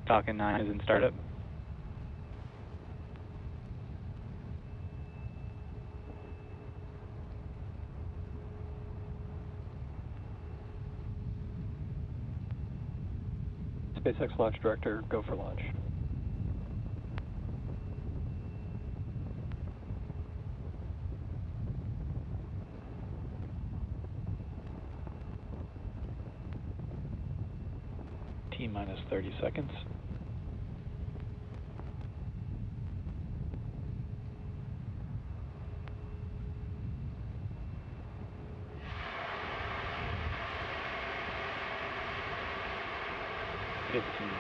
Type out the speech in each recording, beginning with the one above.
Falcon 9 is in startup. SpaceX launch director, go for launch. T-minus 30 seconds.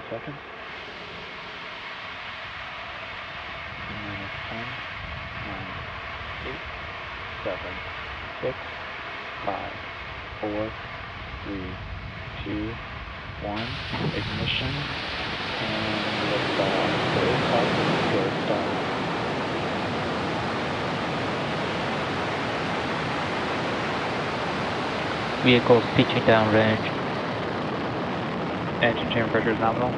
Seconds. T-minus 10, 9, 8, 7, 6, 5, 4, 3, 2, 1. Ignition and liftoff. Good start. Vehicles pitching downrange. Engine chamber pressure is nominal.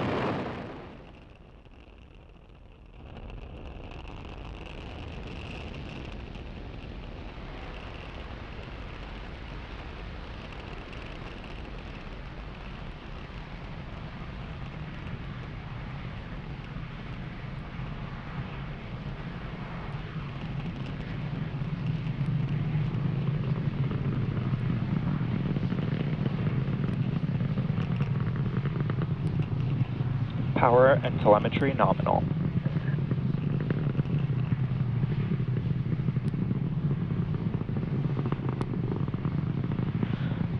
Power and telemetry nominal.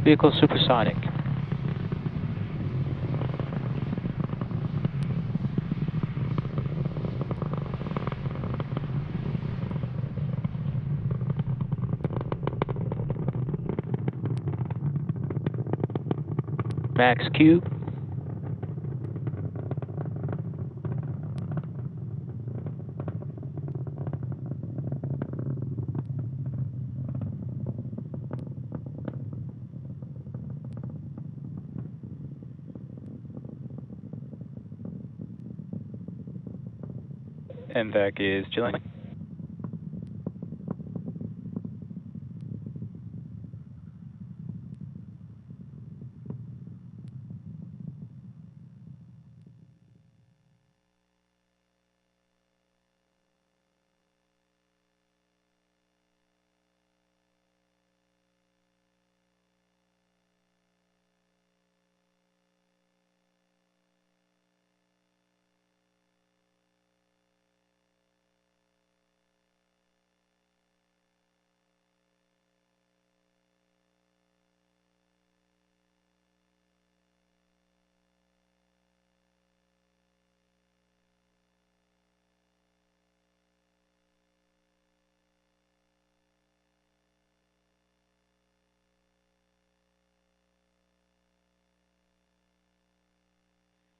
Vehicle supersonic. Max Q. MVAC is chilling.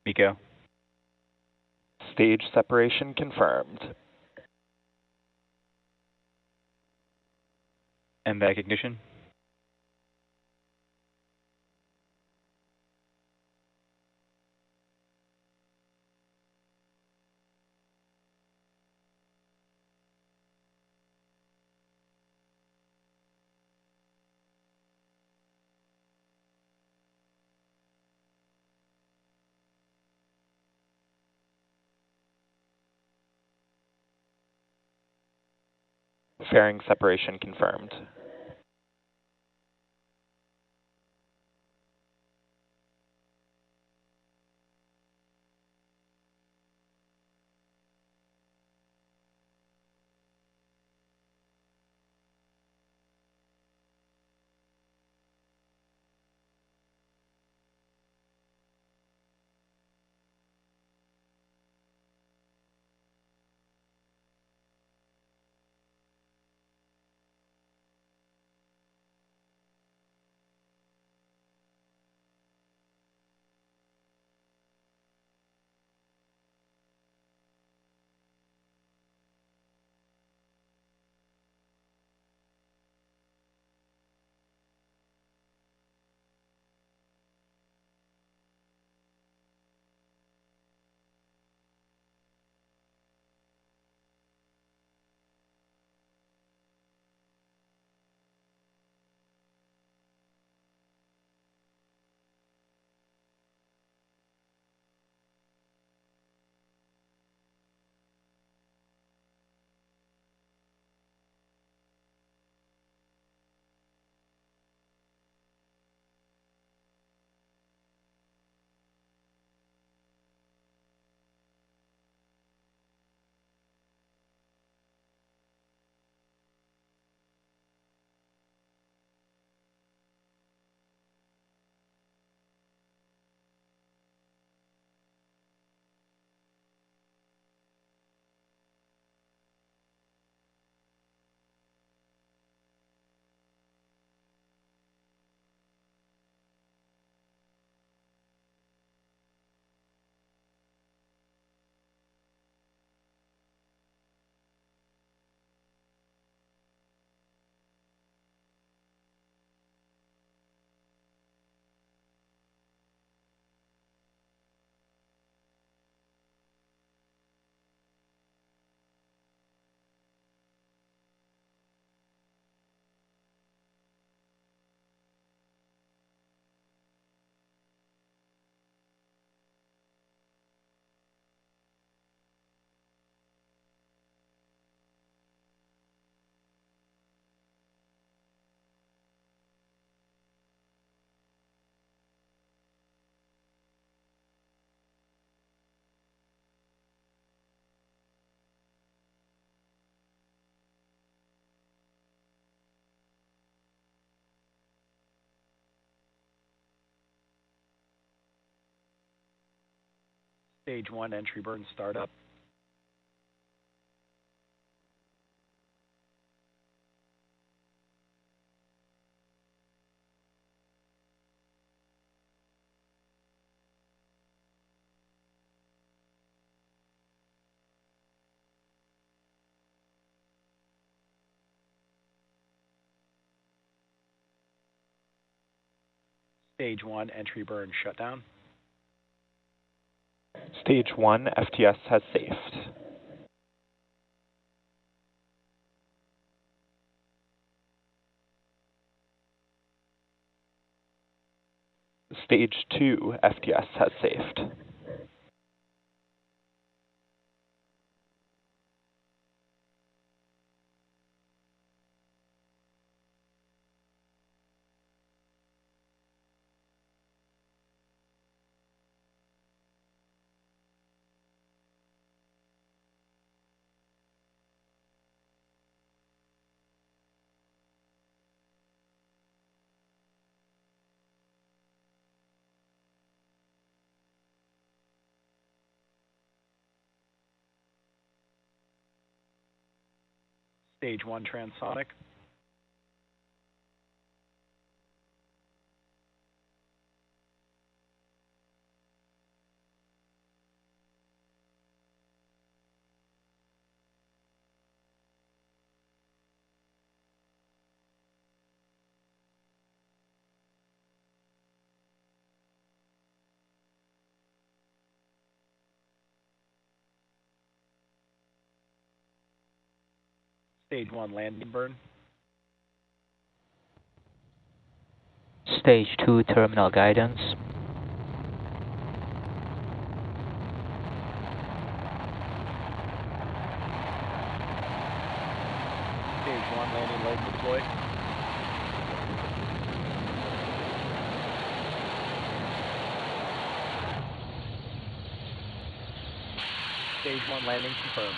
MECO. Stage separation confirmed. MVAC ignition. Fairing separation confirmed. Stage 1 entry burn startup. Stage 1 entry burn shutdown. Stage 1 FTS has safed. Stage 2 FTS has safed. Stage 1 transonic. Stage 1 landing burn. Stage 2 terminal guidance. Stage 1 landing leg deployed. Stage 1 landing confirmed.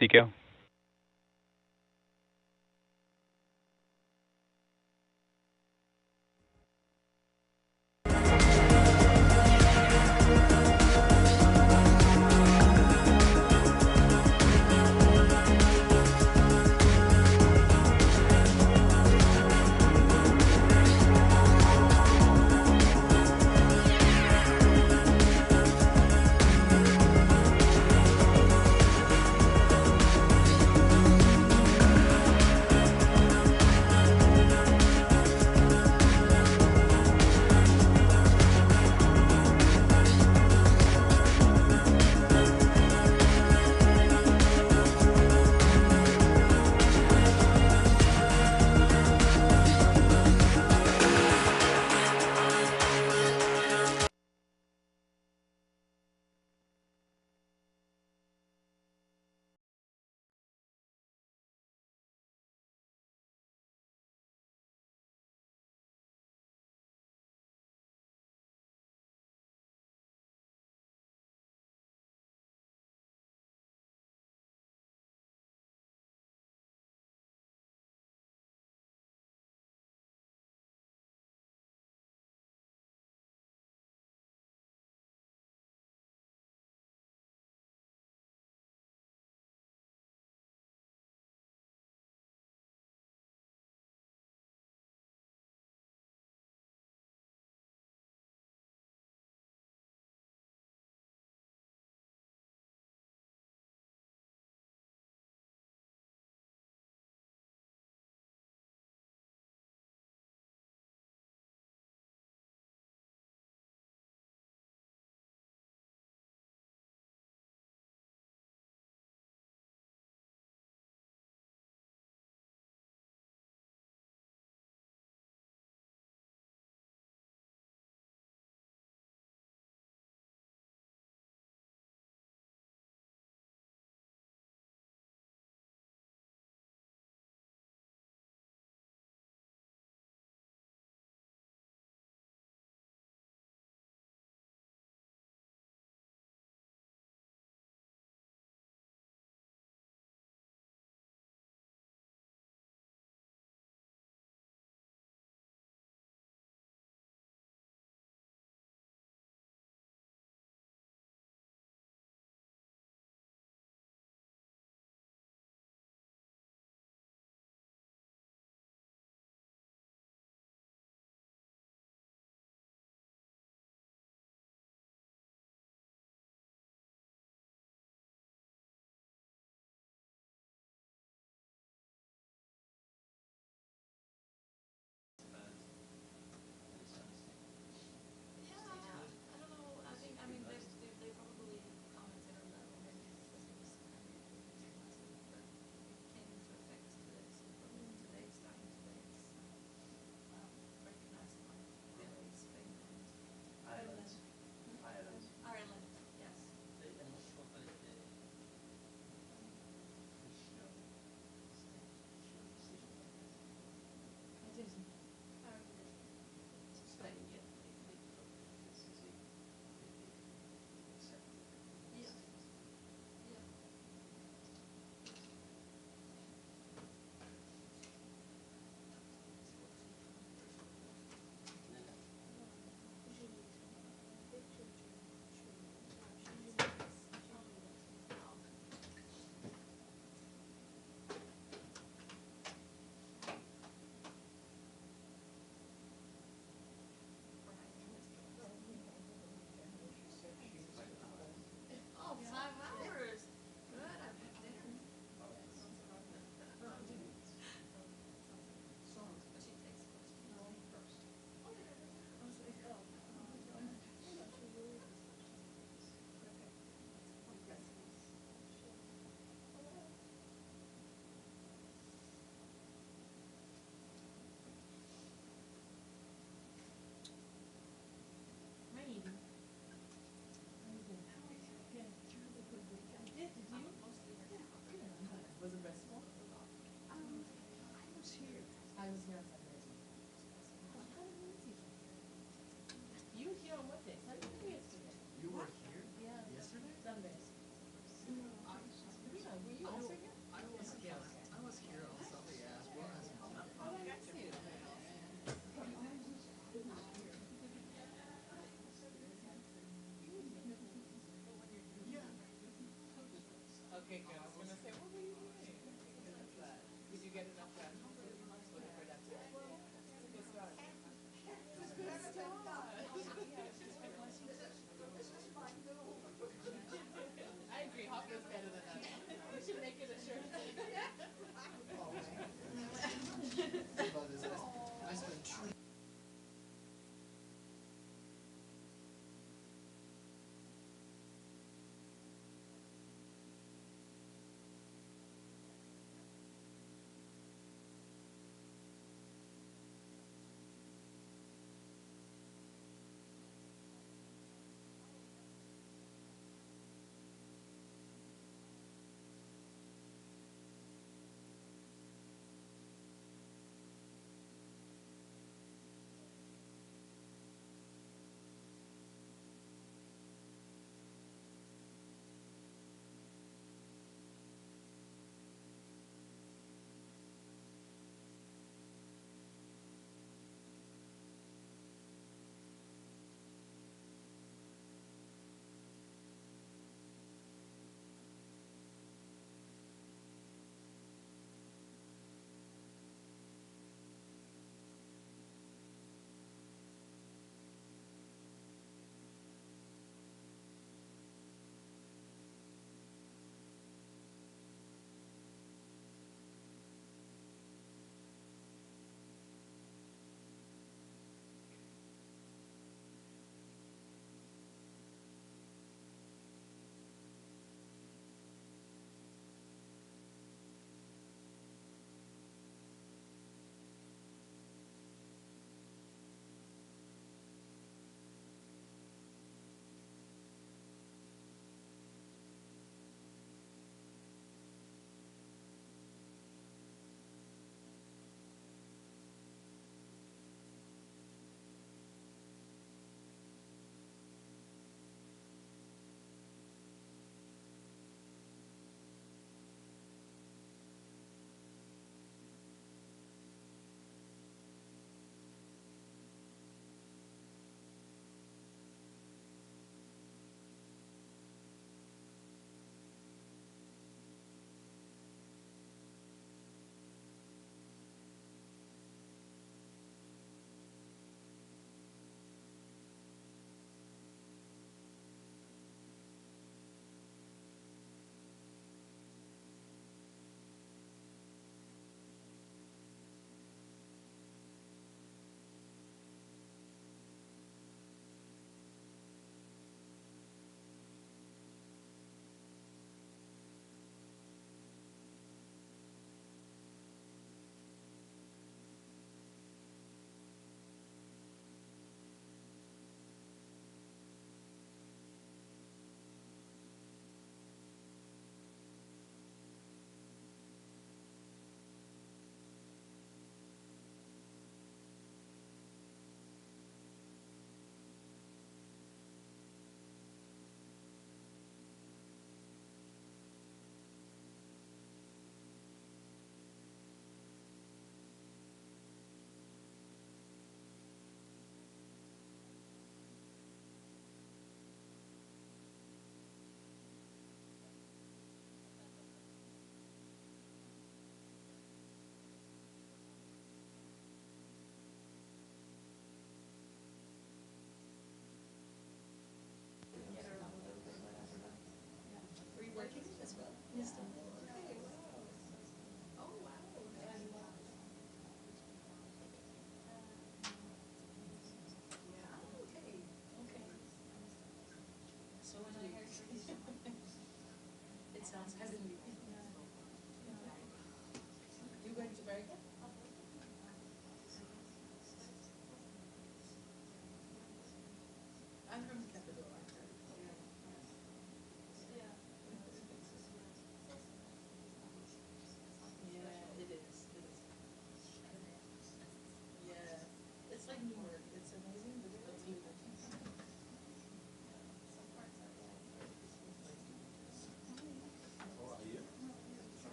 Seco.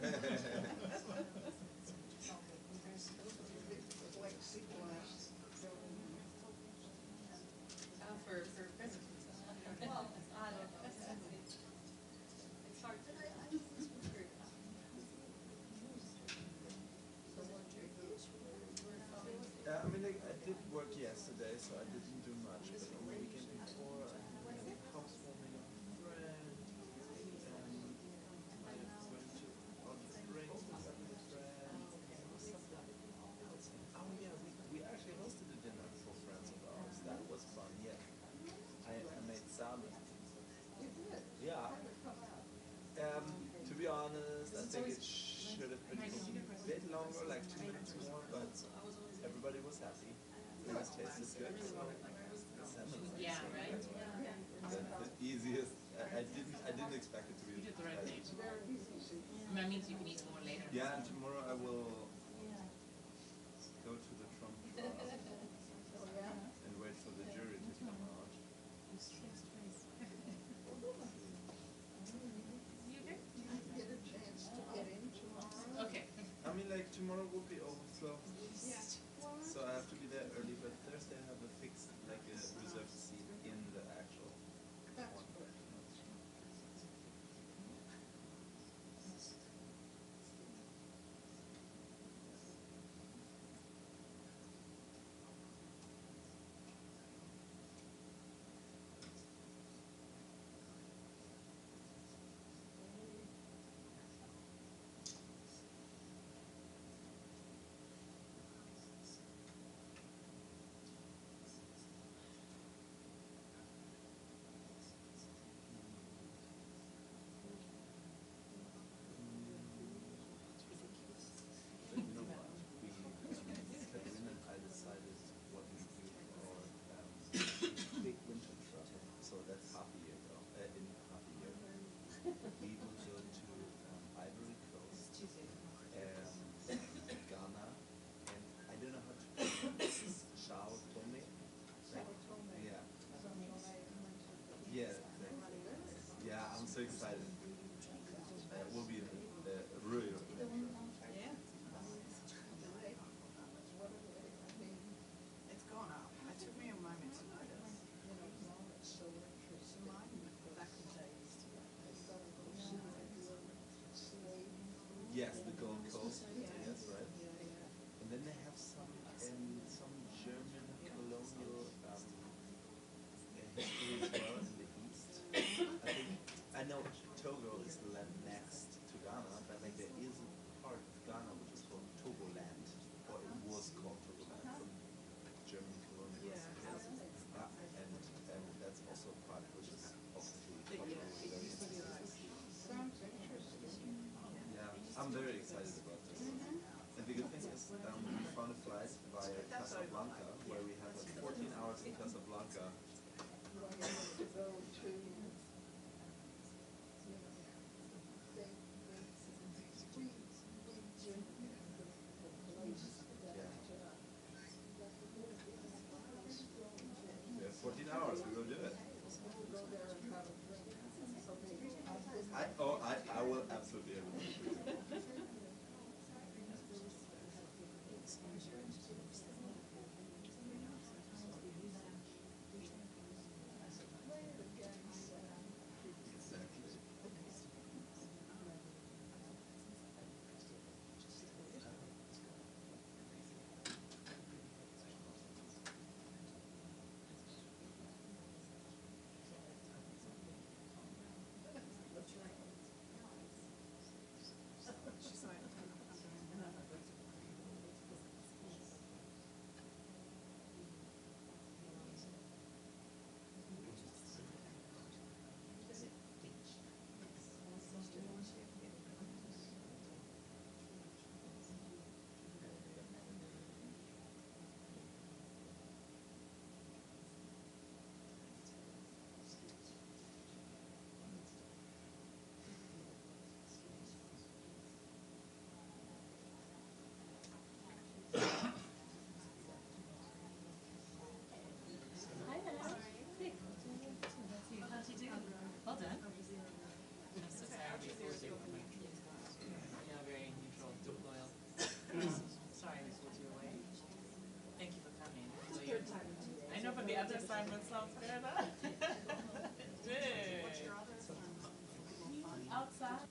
I mean, like, I did work yesterday, so I didn't do much. But on the weekend before, I had a housewarming of a friend. I went to out to drinks with a friend. Oh yeah, we actually hosted a dinner for friends of ours. That was fun. Yeah, I made salmon. Yeah. To be honest, I think it should have been a bit longer, like 2 minutes more, but everybody was happy. Things tasted good, so salmon. Yeah, right? The easiest. I didn't expect it to be. You did the right thing. That means you can eat more later. Yeah, and tomorrow I will go to the Trump and wait for the jury to come out. Okay. I mean, like, tomorrow will be overflow, so I have to be there early, but Thursday I have a fixed, like a reserved seat in the actual one. But you know what? Catherine and I decided what we do for our big winter trip. So that's half a year ago. In half a year, we will go to Ivory Coast, Ghana, and I don't know how to pronounce this. Sao Tome. Yeah. Yeah. Yeah, I'm so excited. We'll be really. It's gone up. It took me a moment to notice. Yes, the Gold Coast. Yes, right. And then they have some German colonial history as well in the east. I know Togo is the land next to Ghana, but like there is a part of Ghana which is called Togoland, or it was called Togoland from German colonialism. And that's also a part which is obviously culturally very interesting. Yeah, I'm very excited about this. And the good thing is we found a flight via Casablanca, where we have 14 hours in Casablanca. We have 14 hours, we will do it. I will absolutely able to do it. other assignment sounds good, huh? What's your other assignment? Outside.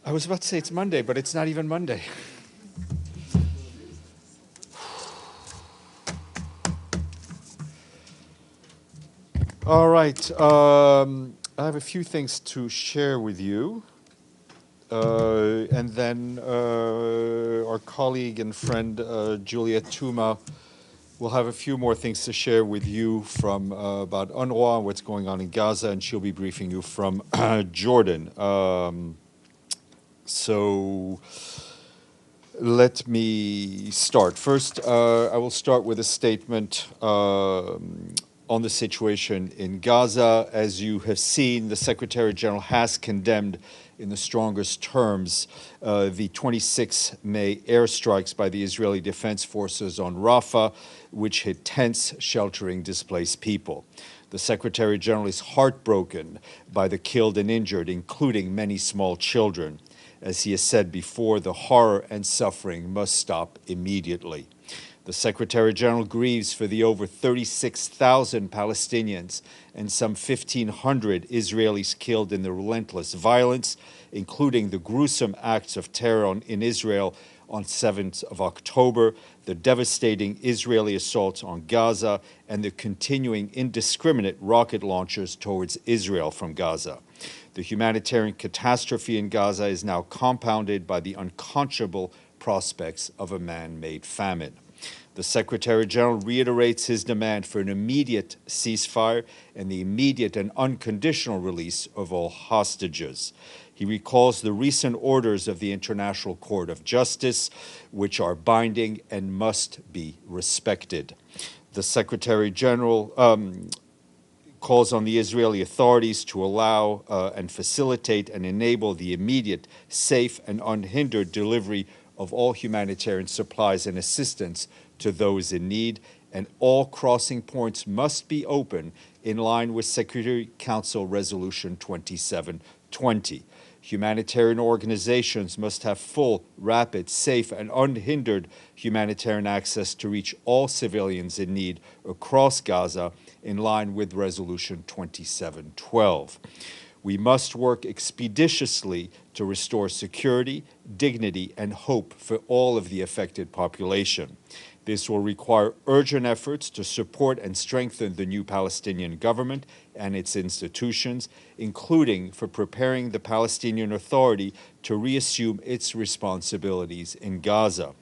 I was about to say it's Monday, but it's not even Monday. All right. I have a few things to share with you. And then our colleague and friend Juliet Tuma will have a few more things to share with you from about UNRWA and what's going on in Gaza, and she'll be briefing you from Jordan. So let me start. First, I will start with a statement on the situation in Gaza. As you have seen, the Secretary General has condemned in the strongest terms the 26 May airstrikes by the Israeli Defense Forces on Rafah, which hit tents sheltering displaced people. The Secretary General is heartbroken by the killed and injured, including many small children. As he has said before, the horror and suffering must stop immediately. The Secretary General grieves for the over 36,000 Palestinians and some 1,500 Israelis killed in the relentless violence, including the gruesome acts of terror in Israel on 7th of October, the devastating Israeli assaults on Gaza, and the continuing indiscriminate rocket launches towards Israel from Gaza. The humanitarian catastrophe in Gaza is now compounded by the unconscionable prospects of a man-made famine. The Secretary General reiterates his demand for an immediate ceasefire and the immediate and unconditional release of all hostages. He recalls the recent orders of the International Court of Justice, which are binding and must be respected. The Secretary General calls on the Israeli authorities to allow and facilitate and enable the immediate, safe, and unhindered delivery of all humanitarian supplies and assistance to those in need, and all crossing points must be open in line with Security Council Resolution 2720. Humanitarian organizations must have full, rapid, safe, and unhindered humanitarian access to reach all civilians in need across Gaza in line with Resolution 2712. We must work expeditiously to restore security, dignity, and hope for all of the affected population. This will require urgent efforts to support and strengthen the new Palestinian government and its institutions, including for preparing the Palestinian Authority to reassume its responsibilities in Gaza.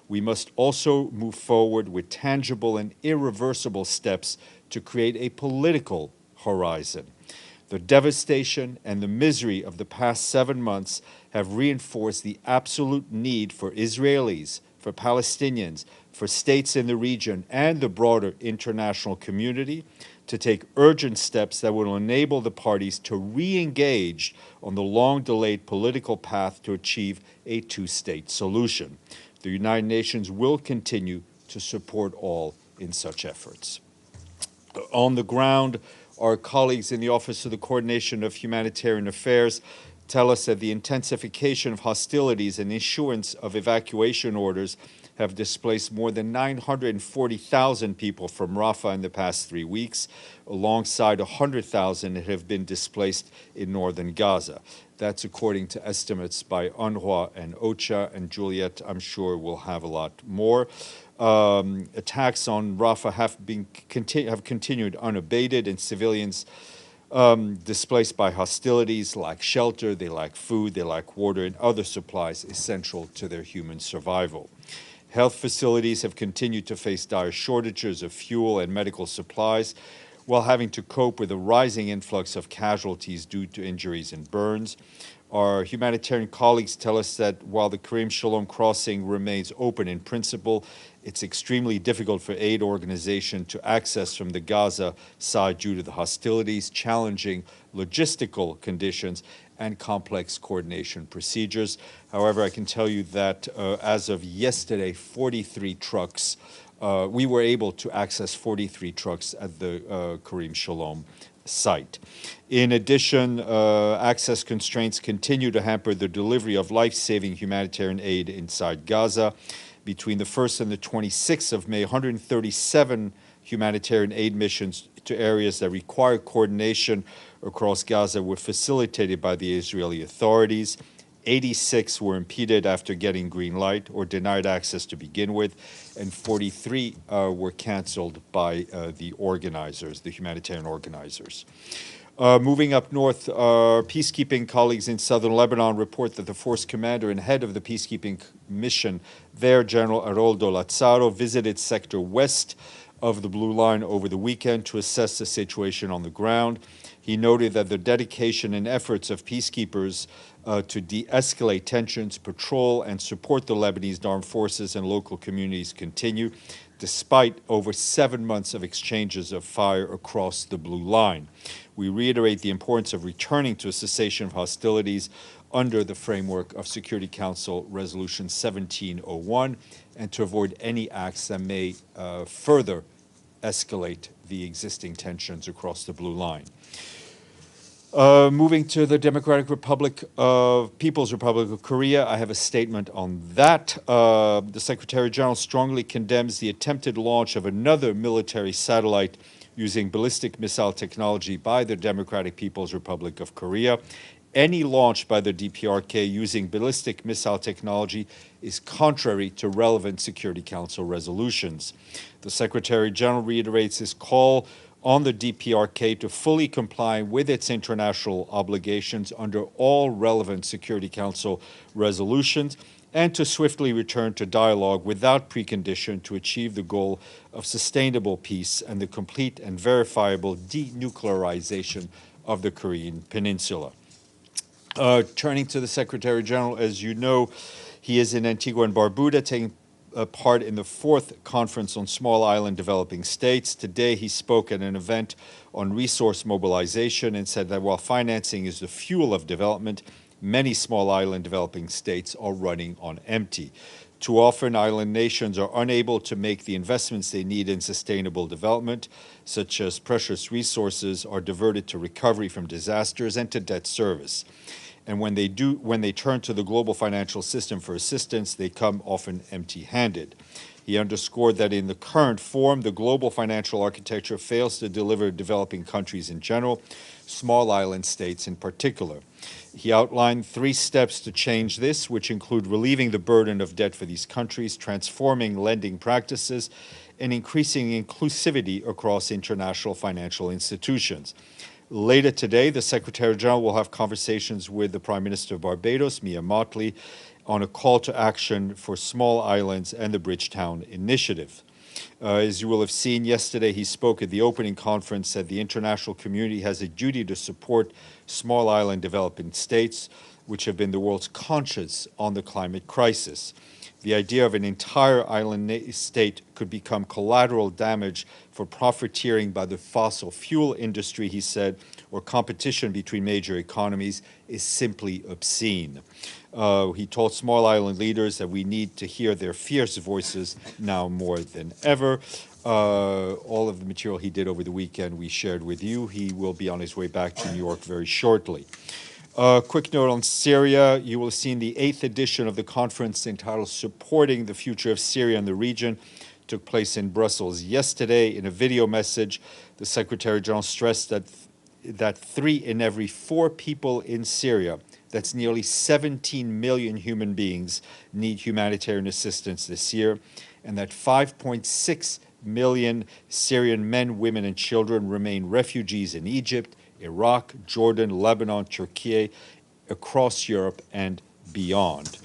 We must also move forward with tangible and irreversible steps to create a political horizon. The devastation and the misery of the past 7 months have reinforced the absolute need for Israelis, for Palestinians, for states in the region, and the broader international community to take urgent steps that will enable the parties to re-engage on the long-delayed political path to achieve a two-state solution. The United Nations will continue to support all in such efforts. On the ground, our colleagues in the Office of the Coordination of Humanitarian Affairs tell us that the intensification of hostilities and issuance of evacuation orders have displaced more than 940,000 people from Rafah in the past 3 weeks, alongside 100,000 that have been displaced in northern Gaza. That's according to estimates by UNRWA and OCHA, and Juliet, I'm sure, will have a lot more. Attacks on Rafah have continued unabated, and civilians displaced by hostilities lack shelter, they lack food, they lack water, and other supplies essential to their human survival. Health facilities have continued to face dire shortages of fuel and medical supplies, while having to cope with a rising influx of casualties due to injuries and burns. Our humanitarian colleagues tell us that while the Karim Shalom crossing remains open in principle, it's extremely difficult for aid organizations to access from the Gaza side due to the hostilities, challenging logistical conditions, and complex coordination procedures. However, I can tell you that as of yesterday, 43 trucks, we were able to access 43 trucks at the Karim Shalom site. In addition, access constraints continue to hamper the delivery of life-saving humanitarian aid inside Gaza. Between the 1st and the 26th of May, 137 humanitarian aid missions to areas that require coordination across Gaza were facilitated by the Israeli authorities. 86 were impeded after getting green light or denied access to begin with, and 43 were canceled by the organizers, the humanitarian organizers. Moving up north, our peacekeeping colleagues in southern Lebanon report that the force commander and head of the peacekeeping mission there, General Aroldo Lazzaro, visited Sector West of the Blue Line over the weekend to assess the situation on the ground. He noted that the dedication and efforts of peacekeepers to de-escalate tensions, patrol, and support the Lebanese armed forces and local communities continue, despite over 7 months of exchanges of fire across the Blue Line. We reiterate the importance of returning to a cessation of hostilities under the framework of Security Council Resolution 1701 and to avoid any acts that may further escalate the existing tensions across the Blue Line. Moving to the People's Republic of Korea, I have a statement on that. The Secretary General strongly condemns the attempted launch of another military satellite using ballistic missile technology by the Democratic People's Republic of Korea. Any launch by the DPRK using ballistic missile technology is contrary to relevant Security Council resolutions. The Secretary General reiterates his call on the DPRK to fully comply with its international obligations under all relevant Security Council resolutions and to swiftly return to dialogue without precondition to achieve the goal of sustainable peace and the complete and verifiable denuclearization of the Korean Peninsula. Turning to the Secretary General, as you know, he is in Antigua and Barbuda taking part in the 4th Conference on Small Island Developing States. Today he spoke at an event on resource mobilization and said that while financing is the fuel of development, many small island developing states are running on empty. Too often, island nations are unable to make the investments they need in sustainable development, such as precious resources are diverted to recovery from disasters and to debt service. And when they turn to the global financial system for assistance, they come often empty-handed. He underscored that in the current form, the global financial architecture fails to deliver developing countries in general, small island states in particular. He outlined 3 steps to change this, which include relieving the burden of debt for these countries, transforming lending practices, and increasing inclusivity across international financial institutions. Later today, the Secretary General will have conversations with the Prime Minister of Barbados, Mia Mottley, on a call to action for small islands and the Bridgetown Initiative. As you will have seen yesterday, he spoke at the opening conference that the international community has a duty to support small island developing states, which have been the world's conscience on the climate crisis. The idea of an entire island state could become collateral damage for profiteering by the fossil fuel industry, he said, or competition between major economies is simply obscene. He told small island leaders that we need to hear their fierce voices now more than ever. All of the material he did over the weekend we shared with you. He will be on his way back to New York very shortly. Quick note on Syria. You will have seen the 8th edition of the conference entitled Supporting the Future of Syria and the Region took place in Brussels yesterday. In a video message, the Secretary General stressed that 3 in every 4 people in Syria, that's nearly 17 million human beings, need humanitarian assistance this year, and that 5.6 million Syrian men, women, and children remain refugees in Egypt, Iraq, Jordan, Lebanon, Turkey, across Europe and beyond.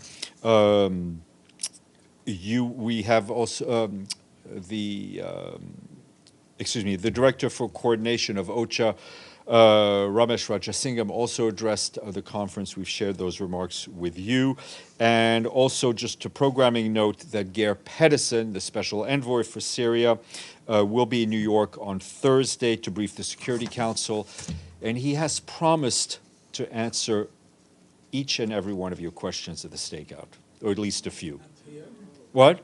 We have also the Director for Coordination of OCHA, Ramesh Rajasingham, also addressed the conference. We've shared those remarks with you. And also just a programming note that Geir Pedersen, the Special Envoy for Syria, will be in New York on Thursday to brief the Security Council. And he has promised to answer each and every one of your questions at the stakeout, or at least a few. What?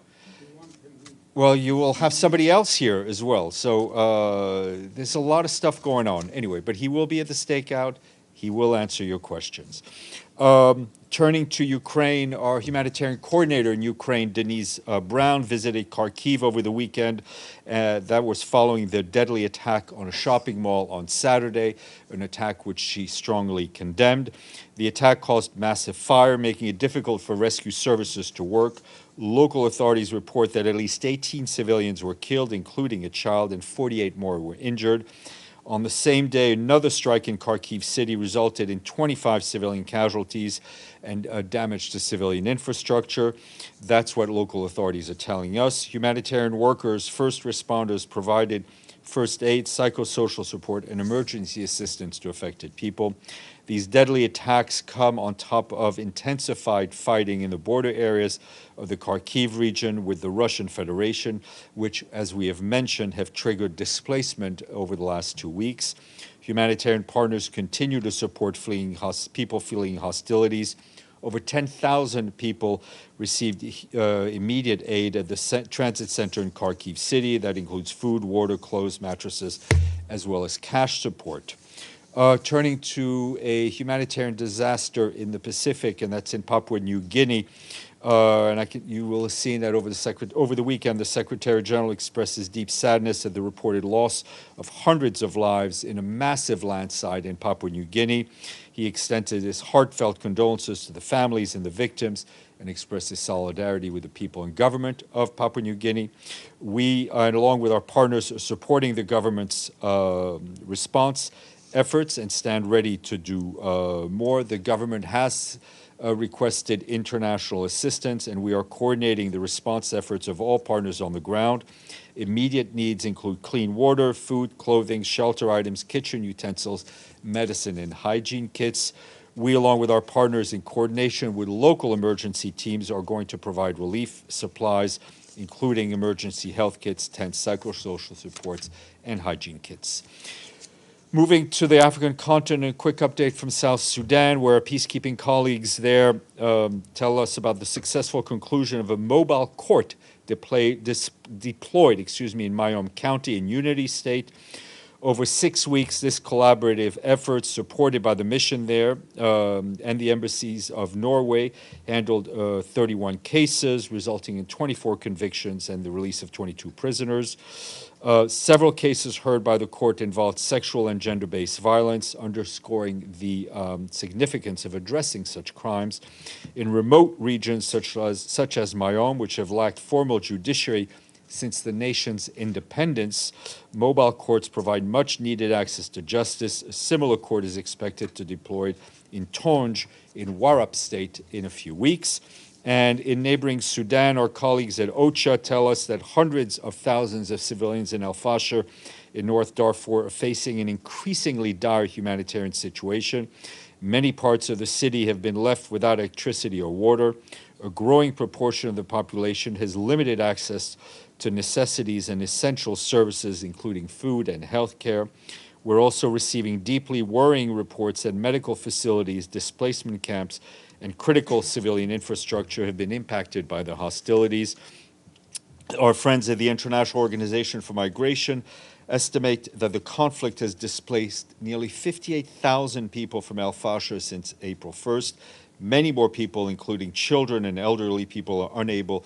Well, you will have somebody else here as well. So there's a lot of stuff going on. Anyway, but he will be at the stakeout. He will answer your questions. Turning to Ukraine, our humanitarian coordinator in Ukraine, Denise Brown, visited Kharkiv over the weekend. That was following the deadly attack on a shopping mall on Saturday, an attack which she strongly condemned. The attack caused massive fire, making it difficult for rescue services to work. Local authorities report that at least 18 civilians were killed, including a child, and 48 more were injured. On the same day, another strike in Kharkiv city resulted in 25 civilian casualties and damage to civilian infrastructure. That's what local authorities are telling us. Humanitarian workers, first responders provided first aid, psychosocial support, and emergency assistance to affected people. These deadly attacks come on top of intensified fighting in the border areas of the Kharkiv region with the Russian Federation, which, as we have mentioned, have triggered displacement over the last 2 weeks. Humanitarian partners continue to support people fleeing hostilities. Over 10,000 people received immediate aid at the transit center in Kharkiv city. That includes food, water, clothes, mattresses, as well as cash support. Turning to a humanitarian disaster in the Pacific, and that's in Papua New Guinea. You will have seen that over the weekend, the Secretary General expresses deep sadness at the reported loss of hundreds of lives in a massive landslide in Papua New Guinea. He extended his heartfelt condolences to the families and the victims and expressed his solidarity with the people and government of Papua New Guinea. We, along with our partners, are supporting the government's response efforts and stand ready to do more. The government has requested international assistance, and we are coordinating the response efforts of all partners on the ground. Immediate needs include clean water, food, clothing, shelter items, kitchen utensils, medicine, and hygiene kits. We, along with our partners in coordination with local emergency teams, are going to provide relief supplies, including emergency health kits, tents, psychosocial supports, and hygiene kits. Moving to the African continent, a quick update from South Sudan, where our peacekeeping colleagues there tell us about the successful conclusion of a mobile court deployed in Mayom County in Unity State. Over 6 weeks, this collaborative effort, supported by the mission there and the embassies of Norway, handled 31 cases, resulting in 24 convictions and the release of 22 prisoners. Several cases heard by the court involved sexual and gender-based violence, underscoring the significance of addressing such crimes. In remote regions such as Mayom, which have lacked formal judiciary since the nation's independence, mobile courts provide much-needed access to justice. A similar court is expected to deploy in Tonj in Warrap State in a few weeks. And in neighboring Sudan, our colleagues at OCHA tell us that hundreds of thousands of civilians in Al-Fashir in North Darfur are facing an increasingly dire humanitarian situation. Many parts of the city have been left without electricity or water. A growing proportion of the population has limited access to necessities and essential services, including food and health care. We're also receiving deeply worrying reports that medical facilities, displacement camps, and critical civilian infrastructure have been impacted by the hostilities. Our friends at the International Organization for Migration estimate that the conflict has displaced nearly 58,000 people from Al-Fashir since April 1st. Many more people, including children and elderly people, are unable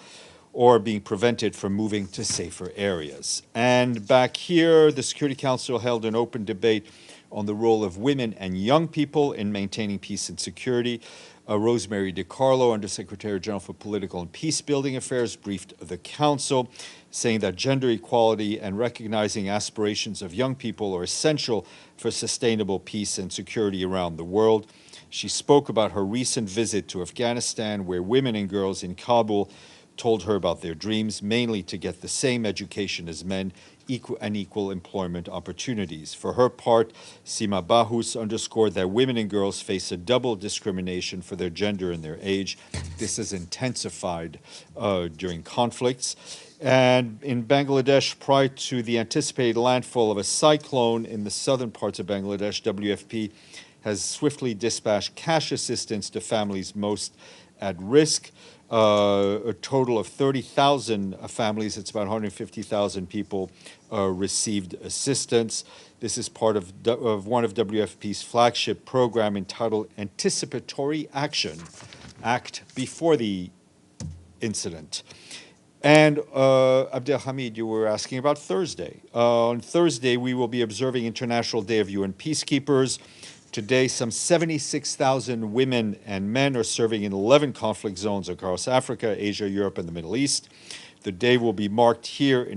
or being prevented from moving to safer areas. And back here, the Security Council held an open debate on the role of women and young people in maintaining peace and security. Rosemary DiCarlo, Undersecretary General for Political and Peacebuilding Affairs, briefed the Council, saying that gender equality and recognizing aspirations of young people are essential for sustainable peace and security around the world. She spoke about her recent visit to Afghanistan, where women and girls in Kabul told her about their dreams, mainly to get the same education as men and equal employment opportunities. For her part, Sima Bahus underscored that women and girls face a double discrimination for their gender and their age. This has intensified during conflicts. And in Bangladesh, prior to the anticipated landfall of a cyclone in the southern parts of Bangladesh, WFP has swiftly dispatched cash assistance to families most at risk. A total of 30,000 families, it's about 150,000 people, received assistance. This is part of one of WFP's flagship program entitled Anticipatory Action, Act Before the Incident. And Abdelhamid, you were asking about Thursday. On Thursday, we will be observing International Day of UN Peacekeepers. Today, some 76,000 women and men are serving in 11 conflict zones across Africa, Asia, Europe, and the Middle East. The day will be marked here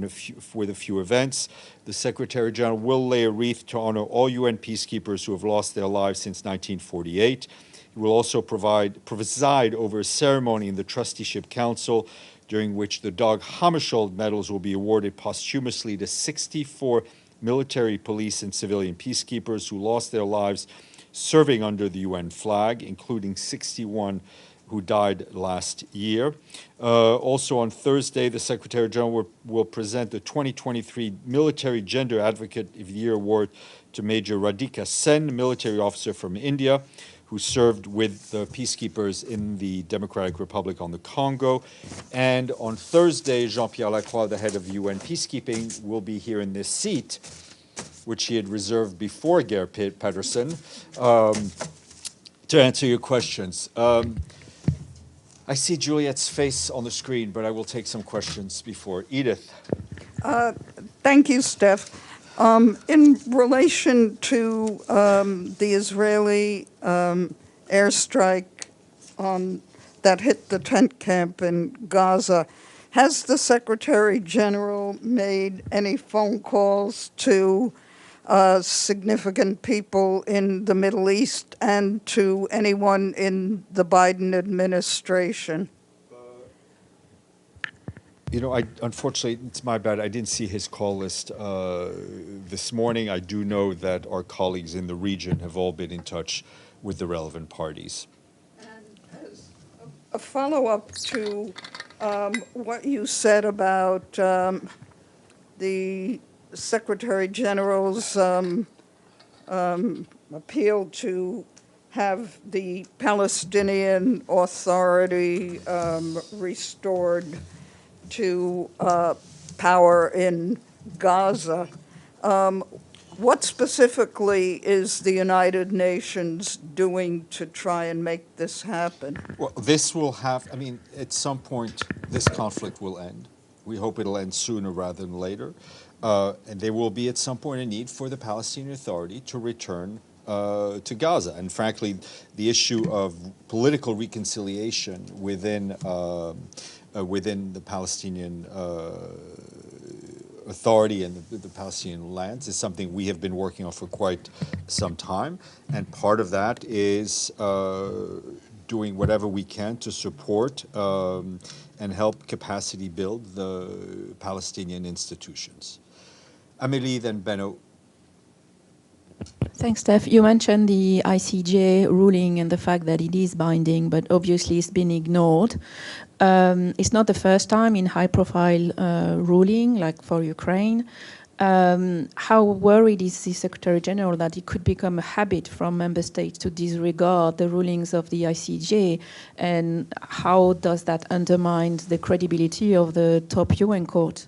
with a few events. The Secretary General will lay a wreath to honor all UN peacekeepers who have lost their lives since 1948. He will also preside over a ceremony in the Trusteeship Council, during which the Dag Hammarskjöld medals will be awarded posthumously to 64 military, police, and civilian peacekeepers who lost their lives serving under the UN flag, including 61 who died last year. Also on Thursday, the Secretary General will present the 2023 Military Gender Advocate of the Year Award to Major Radhika Sen, military officer from India, who served with the peacekeepers in the Democratic Republic on the Congo. And on Thursday, Jean-Pierre Lacroix, the head of UN peacekeeping, will be here in this seat, which he had reserved before Geir Pedersen, to answer your questions. I see Juliet's face on the screen, but I will take some questions before. Edith. Thank you, Steph. In relation to the Israeli airstrike that hit the tent camp in Gaza, has the Secretary General made any phone calls to significant people in the Middle East and to anyone in the Biden administration? You know, unfortunately, it's my bad. I didn't see his call list this morning. I do know that our colleagues in the region have all been in touch with the relevant parties. And as a follow-up to what you said about the Secretary General's appeal to have the Palestinian Authority restored to power in Gaza. What specifically is the United Nations doing to try and make this happen? Well, this will have, I mean, at some point, this conflict will end. We hope it'll end sooner rather than later. And there will be at some point a need for the Palestinian Authority to return to Gaza. And frankly, the issue of political reconciliation within the Palestinian Authority and the Palestinian lands is something we have been working on for quite some time. And part of that is doing whatever we can to support and help capacity build the Palestinian institutions. Amélie, then Benno. Thanks, Steph. You mentioned the ICJ ruling and the fact that it is binding, but obviously it's been ignored. It's not the first time in high-profile ruling, like for Ukraine. How worried is the Secretary General that it could become a habit from member states to disregard the rulings of the ICJ, and how does that undermine the credibility of the top UN court?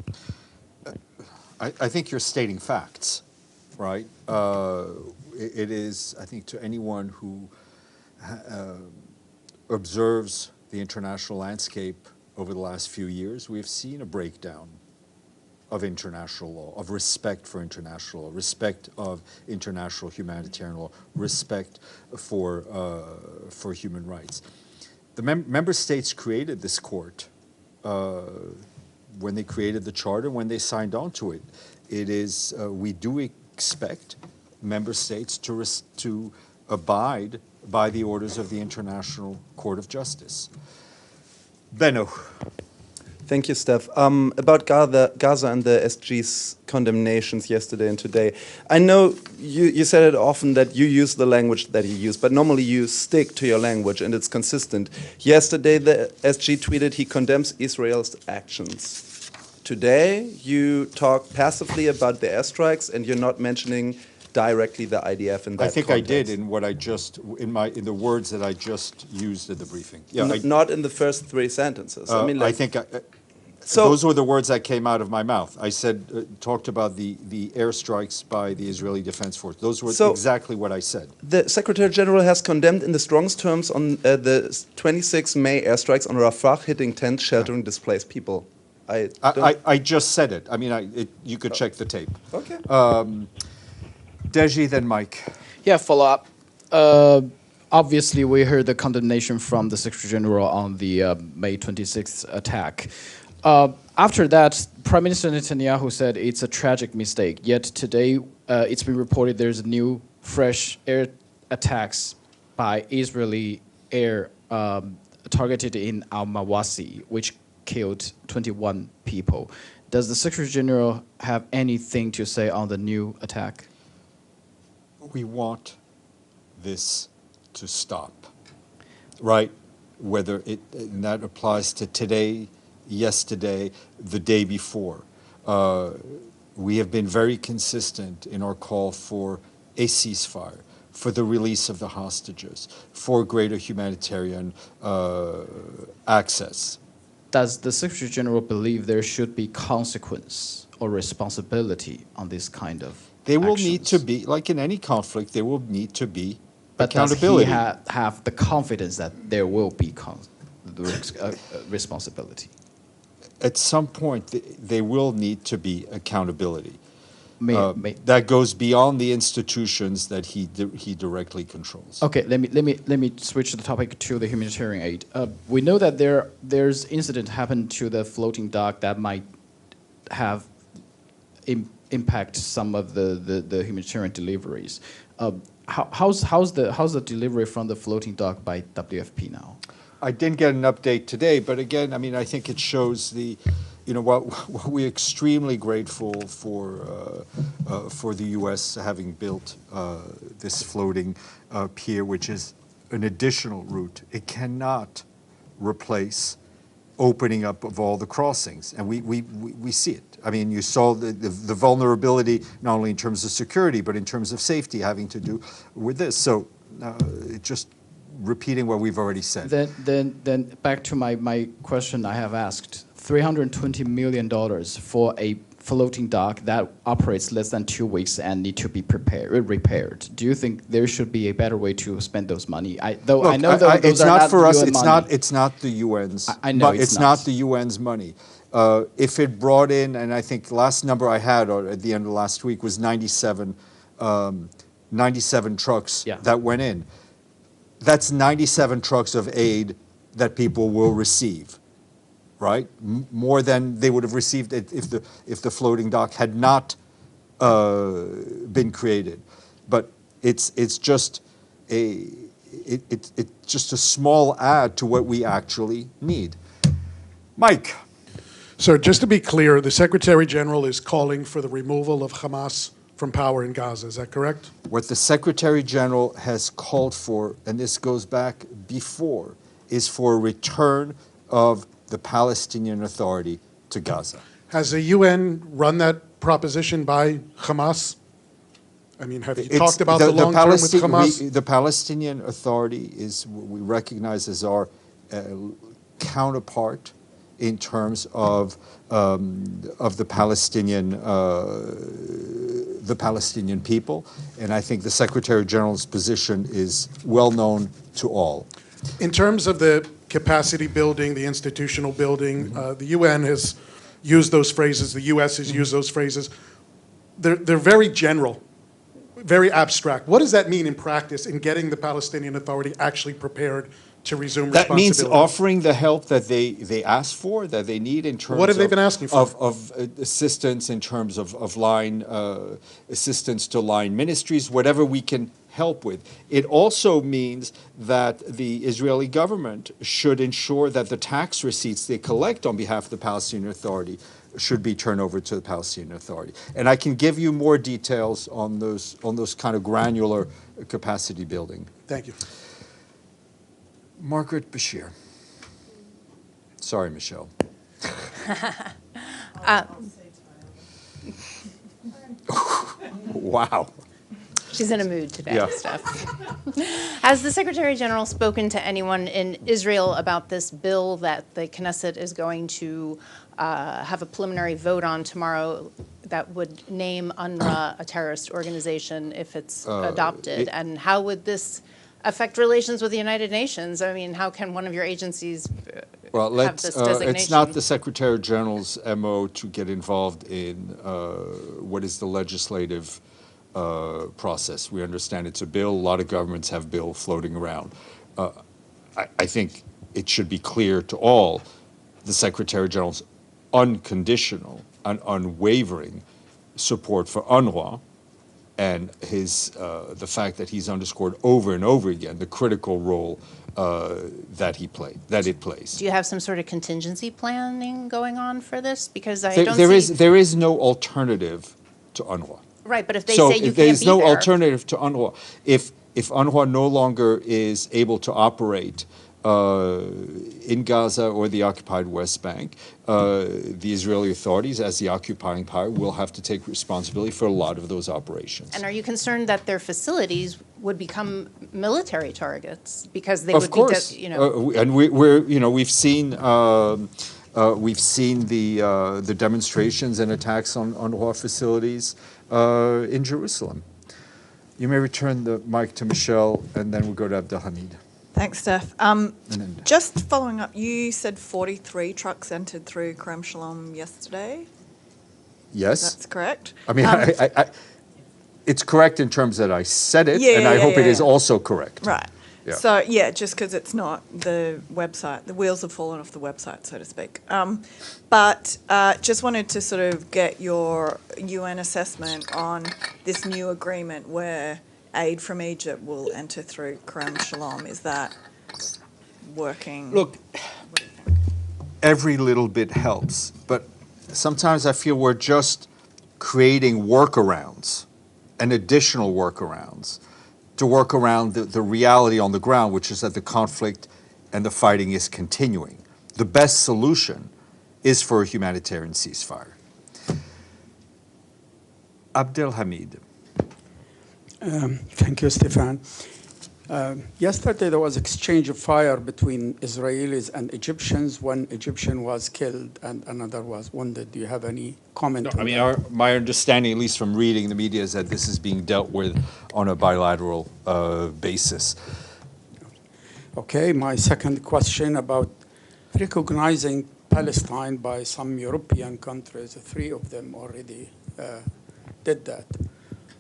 I think you're stating facts, right? It is, I think, to anyone who observes the international landscape over the last few years, we've seen a breakdown of international law, of respect for international law, respect of international humanitarian law, respect for human rights. The member states created this court when they created the charter, when they signed on to it. It is, we do expect member states to abide by the orders of the International Court of Justice. Benno. Thank you, Steph. About Gaza and the SG's condemnations yesterday and today. I know you said it often that you use the language that you use, but normally you stick to your language and it's consistent. Yesterday, the SG tweeted he condemns Israel's actions. Today, you talk passively about the airstrikes and you're not mentioning directly the IDF in that I think I did context. in what I just in the words that I just used in the briefing. Yeah, Not in the first three sentences. I mean, I like, think so those were the words that came out of my mouth. I said, talked about the airstrikes by the Israeli Defense Force. Those were So- exactly what I said. the Secretary General has condemned in the strongest terms on the 26 May airstrikes on Rafah, hitting tents sheltering displaced people. I just said it. I mean, you could check the tape. Okay. Deji, then Mike. Yeah, follow up. Obviously, we heard the condemnation from the Secretary General on the May 26th attack. After that, Prime Minister Netanyahu said it's a tragic mistake. Yet today, it's been reported there's new, fresh air attacks by Israeli air targeted in Al-Mawasi, which killed 21 people. Does the Secretary General have anything to say on the new attack? We want this to stop, right? Whether and that applies to today, yesterday, the day before. We have been very consistent in our call for a ceasefire, for the release of the hostages, for greater humanitarian access. Does the Secretary General believe there should be consequence or responsibility on this kind of There will actions? need to be, like in any conflict, there will need to be But accountability. does he have the confidence that there will be responsibility? At some point, there will need to be accountability. May- That goes beyond the institutions that he directly controls. Okay, let me switch the topic to the humanitarian aid. We know that there's incident happened to the floating dock that might have impact some of the humanitarian deliveries. How's the delivery from the floating dock by WFP now? I didn't get an update today, but again, I mean, I think it shows what we're extremely grateful for the U.S. having built this floating pier, which is an additional route. It cannot replace opening up of all the crossings, and we see it. I mean, you saw the vulnerability not only in terms of security but in terms of safety having to do with this. So, just repeating what we've already said. Then back to my question I have asked. $320 million for a floating dock that operates less than 2 weeks and need to be repaired. Do you think there should be a better way to spend those money? Look, I know those it's are not for us. UN money. It's not the UN's. I know it's not the UN's money. If it brought in, and I think the last number I had at the end of last week was 97 trucks that went in. That's 97 trucks of aid that people will receive, right? More than they would have received if the floating dock had not been created. But it's just it's just a small add to what we actually need. Mike. So just to be clear, the Secretary General is calling for the removal of Hamas from power in Gaza. Is that correct? What the Secretary General has called for, and this goes back before, is for a return of the Palestinian Authority to Gaza. Has the UN run that proposition by Hamas? I mean, have you talked about the long term with Hamas? The Palestinian Authority is what we recognize as our counterpart in terms of the Palestinian people, and I think the Secretary General's position is well known to all. In terms of the capacity building, the institutional building, the UN has used those phrases. The U.S. has used those phrases. They're very general, very abstract. What does that mean in practice in getting the Palestinian Authority actually prepared to resume That means responsibility? offering the help that they ask for, that they need in terms What have they been asking for? of assistance in terms of line assistance to line ministries, whatever we can help with. It also means that the Israeli government should ensure that the tax receipts they collect on behalf of the Palestinian Authority should be turned over to the Palestinian Authority. And I can give you more details on those kind of granular capacity building. Thank you. Margaret Bashir. Sorry, Michelle. Wow. She's in a mood today, Yeah. Steph. Has the Secretary General spoken to anyone in Israel about this bill that the Knesset is going to have a preliminary vote on tomorrow that would name UNRWA a terrorist organization if it's adopted? And how would this affect relations with the United Nations? I mean, how can one of your agencies have this designation? It's not the Secretary General's MO to get involved in what is the legislative process. We understand it's a bill. A lot of governments have bill floating around. I think it should be clear to all the Secretary General's unconditional and unwavering support for UNRWA, and his the fact that he's underscored over and over again the critical role that it plays. Do you have some sort of contingency planning going on for this? Because there is no alternative to UNRWA. Right, but if they say you can't be there's no there, alternative to UNRWA. If UNRWA no longer is able to operate in Gaza or the occupied West Bank, the Israeli authorities, as the occupying power, will have to take responsibility for a lot of those operations. And are you concerned that their facilities would become military targets because they Of would course. be, you know? And we've seen the demonstrations and attacks on UNRWA facilities in Jerusalem. You may return the mic to Michelle, and then we'll go to Abdelhamid. Thanks, Steph. Just following up, you said 43 trucks entered through Kerem Shalom yesterday? Yes. That's correct. I mean, it's correct in terms that I said it, and I hope it is also correct. Right. Yeah. So, just because it's not the website, the wheels have fallen off the website, so to speak. But just wanted to sort of get your UN assessment on this new agreement where aid from Egypt will enter through Kerem Shalom. Is that working? Look, every little bit helps, but sometimes I feel we're just creating workarounds and additional workarounds to work around the reality on the ground, which is that the conflict and the fighting is continuing. The best solution is for a humanitarian ceasefire. Abdelhamid. Thank you, Stefan. Yesterday there was exchange of fire between Israelis and Egyptians. One Egyptian was killed and another was wounded. Do you have any comment on that? My understanding, at least from reading the media, is that this is being dealt with on a bilateral basis. Okay, my second question about recognizing Palestine by some European countries. 3 of them already did that.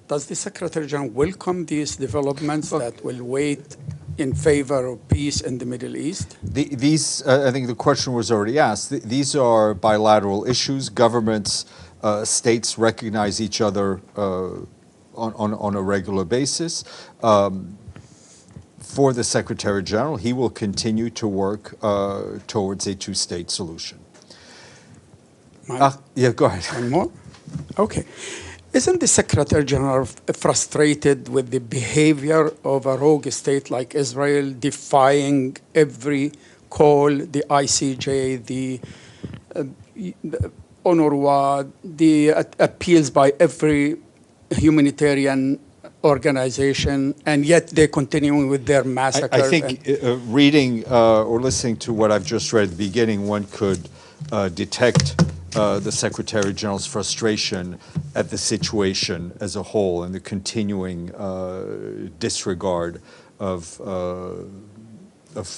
Does the Secretary General welcome these developments that will wait in favor of peace in the Middle East? I think the question was already asked. These are bilateral issues. Governments, states recognize each other on a regular basis. For the Secretary General, he will continue to work towards a two-state solution. Yeah, go ahead. One more? Okay. Isn't the Secretary General frustrated with the behavior of a rogue state like Israel, defying every call, the ICJ, the UNRWA, the appeals by every humanitarian organization, and yet they're continuing with their massacre? I think reading or listening to what I've just read at the beginning, one could detect the Secretary General's frustration at the situation as a whole and the continuing disregard of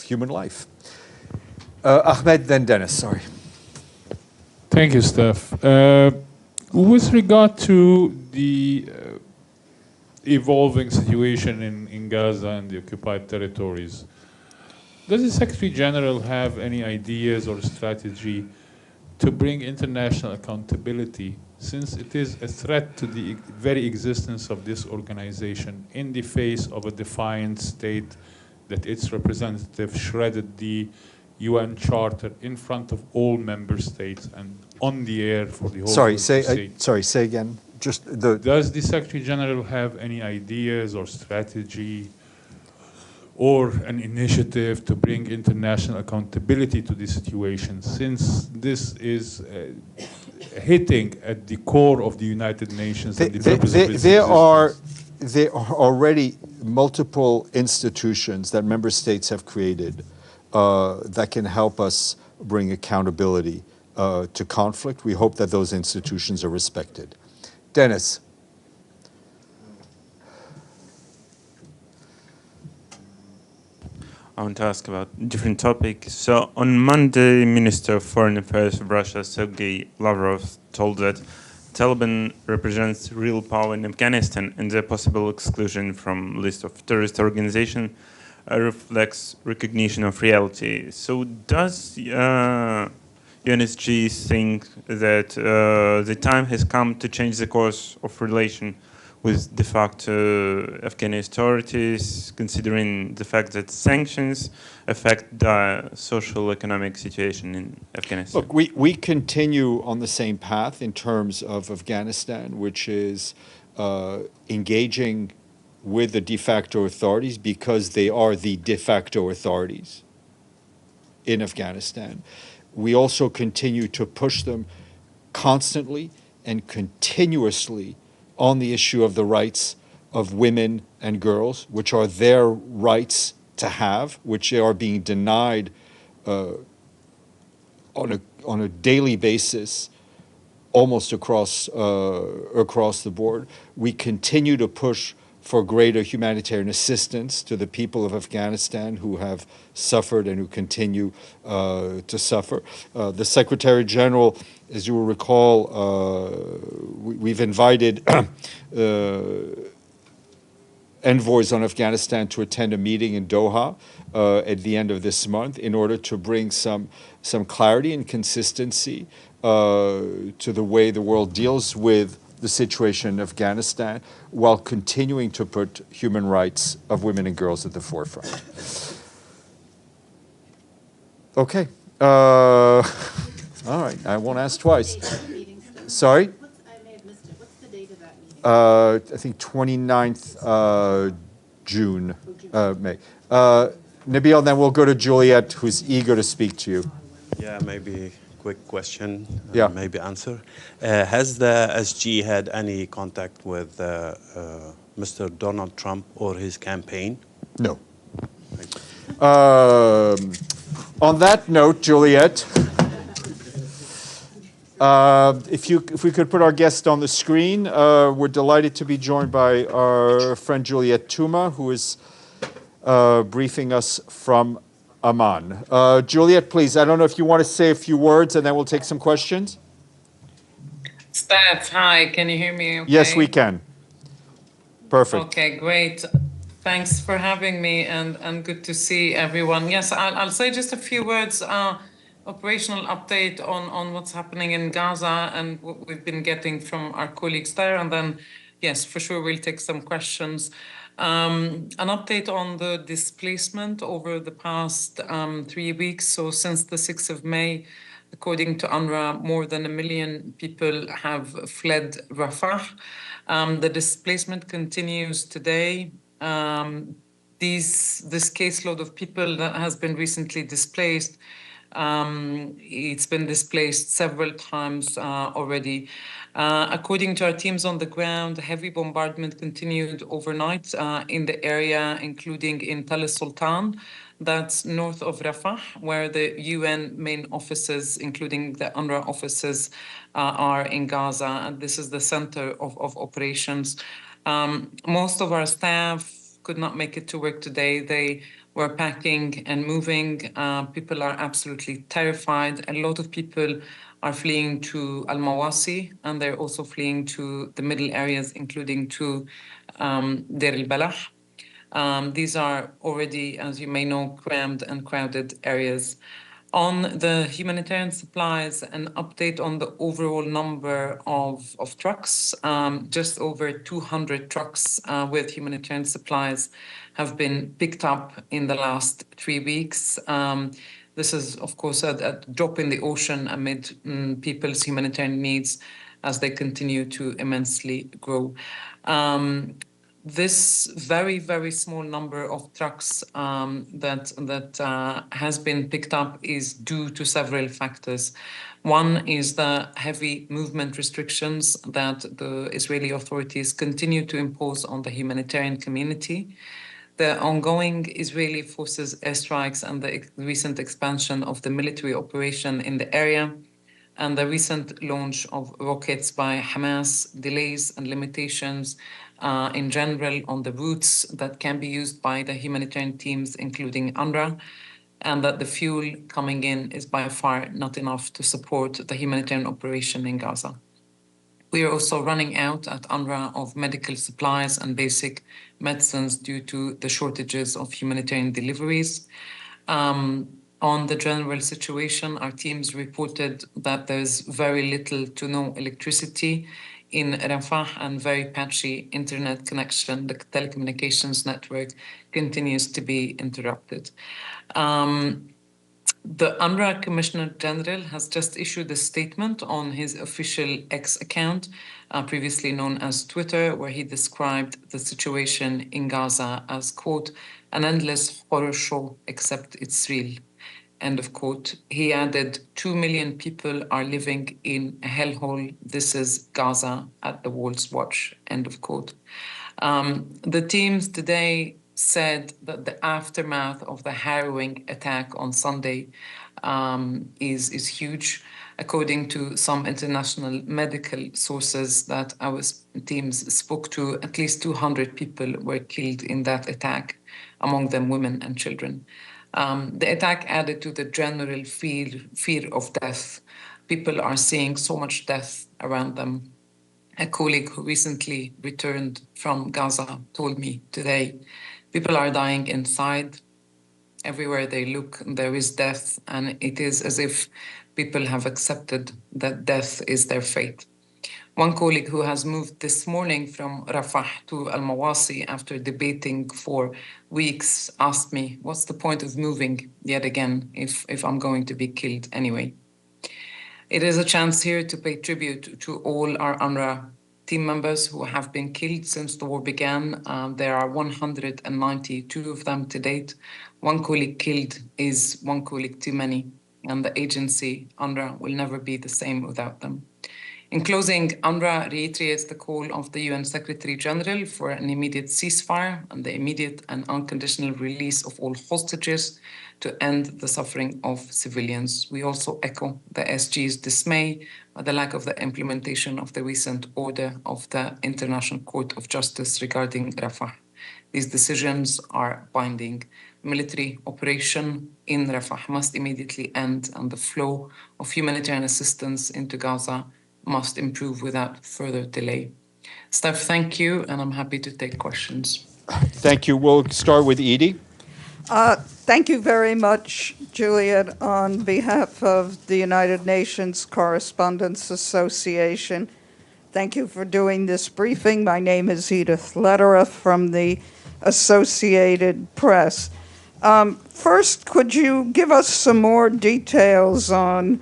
human life. Ahmed, then Dennis, sorry. Thank you, Steph. With regard to the evolving situation in Gaza and the occupied territories, does the Secretary General have any ideas or strategy to bring international accountability, since it is a threat to the very existence of this organization in the face of a defiant state that its representative shredded the UN Charter in front of all member states and on the air for the whole Sorry, state? say again. Does the Secretary General have any ideas or strategy or an initiative to bring international accountability to the situation, since this is hitting at the core of the United Nations and the purpose of its existence? there are already multiple institutions that member states have created that can help us bring accountability to conflict. We hope that those institutions are respected. Dennis. I want to ask about a different topic. So on Monday, Minister of Foreign Affairs of Russia, Sergei Lavrov, told that Taliban represents real power in Afghanistan and their possible exclusion from list of terrorist organizations reflects recognition of reality. So does UNSG think that the time has come to change the course of relation with de facto Afghan authorities, considering the fact that sanctions affect the social economic situation in Afghanistan? Look, we continue on the same path in terms of Afghanistan, which is engaging with the de facto authorities because they are the de facto authorities in Afghanistan. We also continue to push them constantly and continuously on the issue of the rights of women and girls, which are their rights to have, which they are being denied on a daily basis, almost across the board. We continue to push for greater humanitarian assistance to the people of Afghanistan who have suffered and who continue to suffer. The Secretary General, as you will recall, we've invited envoys on Afghanistan to attend a meeting in Doha at the end of this month in order to bring some clarity and consistency to the way the world deals with the situation in Afghanistan while continuing to put human rights of women and girls at the forefront. Okay. All right. I won't ask twice. Sorry? I think 29th June, May. Nabil, then we'll go to Juliet, who's eager to speak to you. Yeah, maybe quick question, yeah. Maybe answer. Has the SG had any contact with Mr. Donald Trump or his campaign? No. On that note, Juliet, if we could put our guest on the screen, we're delighted to be joined by our friend Juliet Tuma, who is briefing us from Amman. Juliet, please, I don't know if you want to say a few words and then we'll take some questions. Steph, hi, can you hear me okay? Yes, we can. Perfect. Okay, great. Thanks for having me and good to see everyone. Yes, I'll say just a few words. Operational update on what's happening in Gaza and what we've been getting from our colleagues there. And then, yes, for sure, we'll take some questions. An update on the displacement over the past 3 weeks. So since the 6th of May, according to UNRWA, more than 1 million people have fled Rafah. The displacement continues today. This caseload of people that has been recently displaced, it's been displaced several times already. According to our teams on the ground, heavy bombardment continued overnight in the area, including in Tal Sultan, that's north of Rafah, where the UN main offices, including the UNRWA offices, are in Gaza. And this is the center of operations. Most of our staff could not make it to work today. They were packing and moving. People are absolutely terrified. A lot of people are fleeing to Al-Mawasi, and they're also fleeing to the middle areas, including to Deir al-Balah. These are already, as you may know, crammed and crowded areas. On the humanitarian supplies, an update on the overall number of trucks. Just over 200 trucks with humanitarian supplies have been picked up in the last 3 weeks. This is, of course, a drop in the ocean amid people's humanitarian needs as they continue to immensely grow. this very, very small number of trucks that has been picked up is due to several factors. One is the heavy movement restrictions that the Israeli authorities continue to impose on the humanitarian community. The ongoing Israeli forces airstrikes and the recent expansion of the military operation in the area, and the recent launch of rockets by Hamas, delays and limitations in general on the routes that can be used by the humanitarian teams, including UNRWA, and that the fuel coming in is by far not enough to support the humanitarian operation in Gaza. We are also running out at UNRWA of medical supplies and basic medicines due to the shortages of humanitarian deliveries. On the general situation, our teams reported that there's very little to no electricity in Rafah and very patchy internet connection. The telecommunications network continues to be interrupted. The UNRWA Commissioner General has just issued a statement on his official X account, previously known as Twitter, where he described the situation in Gaza as, quote, an endless horror show, except it's real. End of quote. He added, 2 million people are living in a hellhole. This is Gaza at the world's watch. End of quote. The teams today said that the aftermath of the harrowing attack on Sunday is huge. According to some international medical sources that our teams spoke to, at least 200 people were killed in that attack, among them women and children. The attack added to the general fear of death. People are seeing so much death around them. A colleague who recently returned from Gaza told me today, people are dying inside. Everywhere they look, there is death, and it is as if people have accepted that death is their fate. One colleague who has moved this morning from Rafah to Al-Mawasi after debating for weeks asked me, what's the point of moving yet again if I'm going to be killed anyway? It is a chance here to pay tribute to all our UNRWA team members who have been killed since the war began. There are 192 of them to date. One colleague killed is one colleague too many, and the agency, UNRWA, will never be the same without them. In closing, UNRWA reiterates the call of the UN Secretary General for an immediate ceasefire and the immediate and unconditional release of all hostages to end the suffering of civilians. We also echo the SG's dismay at the lack of the implementation of the recent order of the International Court of Justice regarding Rafah. These decisions are binding. Military operation in Rafah must immediately end, and the flow of humanitarian assistance into Gaza must improve without further delay. Steph, thank you, and I'm happy to take questions. Thank you. We'll start with Edie. Thank you very much, Juliet, on behalf of the United Nations Correspondents Association. Thank you for doing this briefing. My name is Edith Lederer from the Associated Press. First, could you give us some more details on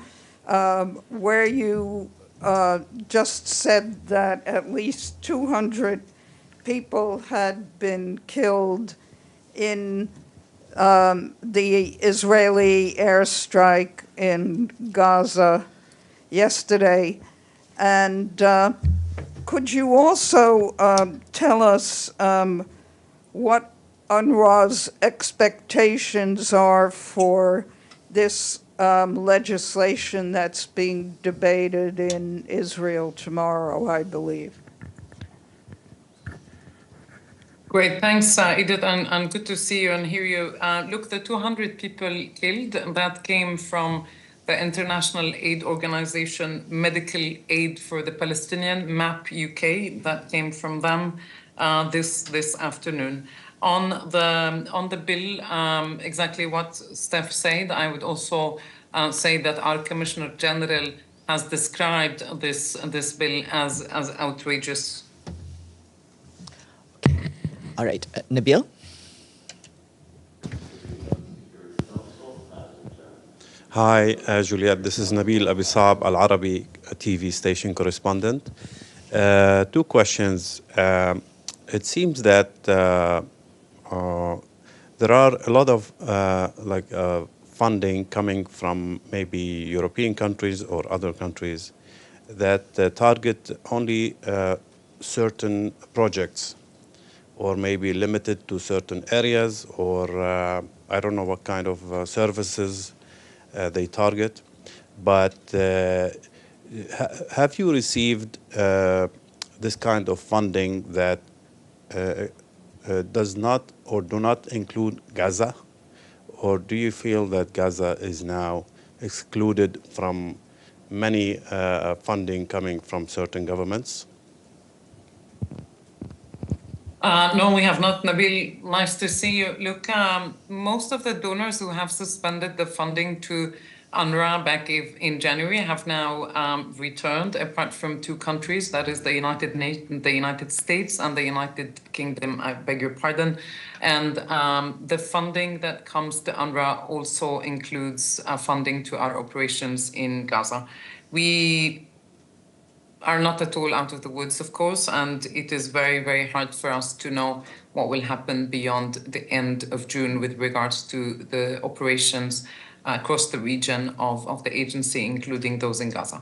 where you just said that at least 200 people had been killed in the Israeli airstrike in Gaza yesterday. And could you also tell us what UNRWA's expectations are for this legislation that's being debated in Israel tomorrow, I believe? Great, thanks, Edith, and good to see you and hear you. Look, the 200 people killed, that came from the international aid organization Medical Aid for the Palestinian, MAP UK, that came from them this afternoon. On the bill, exactly what Steph said, I would also say that our Commissioner General has described this bill as outrageous. All right, Nabil? Hi, Juliet. This is Nabil Abisab, Al Arabi TV station correspondent. Two questions. it seems that there are a lot of funding coming from maybe European countries or other countries that target only certain projects, or maybe limited to certain areas, or I don't know what kind of services they target. But have you received this kind of funding that does not or do not include Gaza? Or do you feel that Gaza is now excluded from many funding coming from certain governments? No, we have not. Nabil, nice to see you. Look, most of the donors who have suspended the funding to UNRWA back in January have now returned, apart from two countries, that is the United States and the United Kingdom, I beg your pardon. And the funding that comes to UNRWA also includes funding to our operations in Gaza. We are not at all out of the woods, of course, and it is very, very hard for us to know what will happen beyond the end of June with regards to the operations across the region of the agency, including those in Gaza.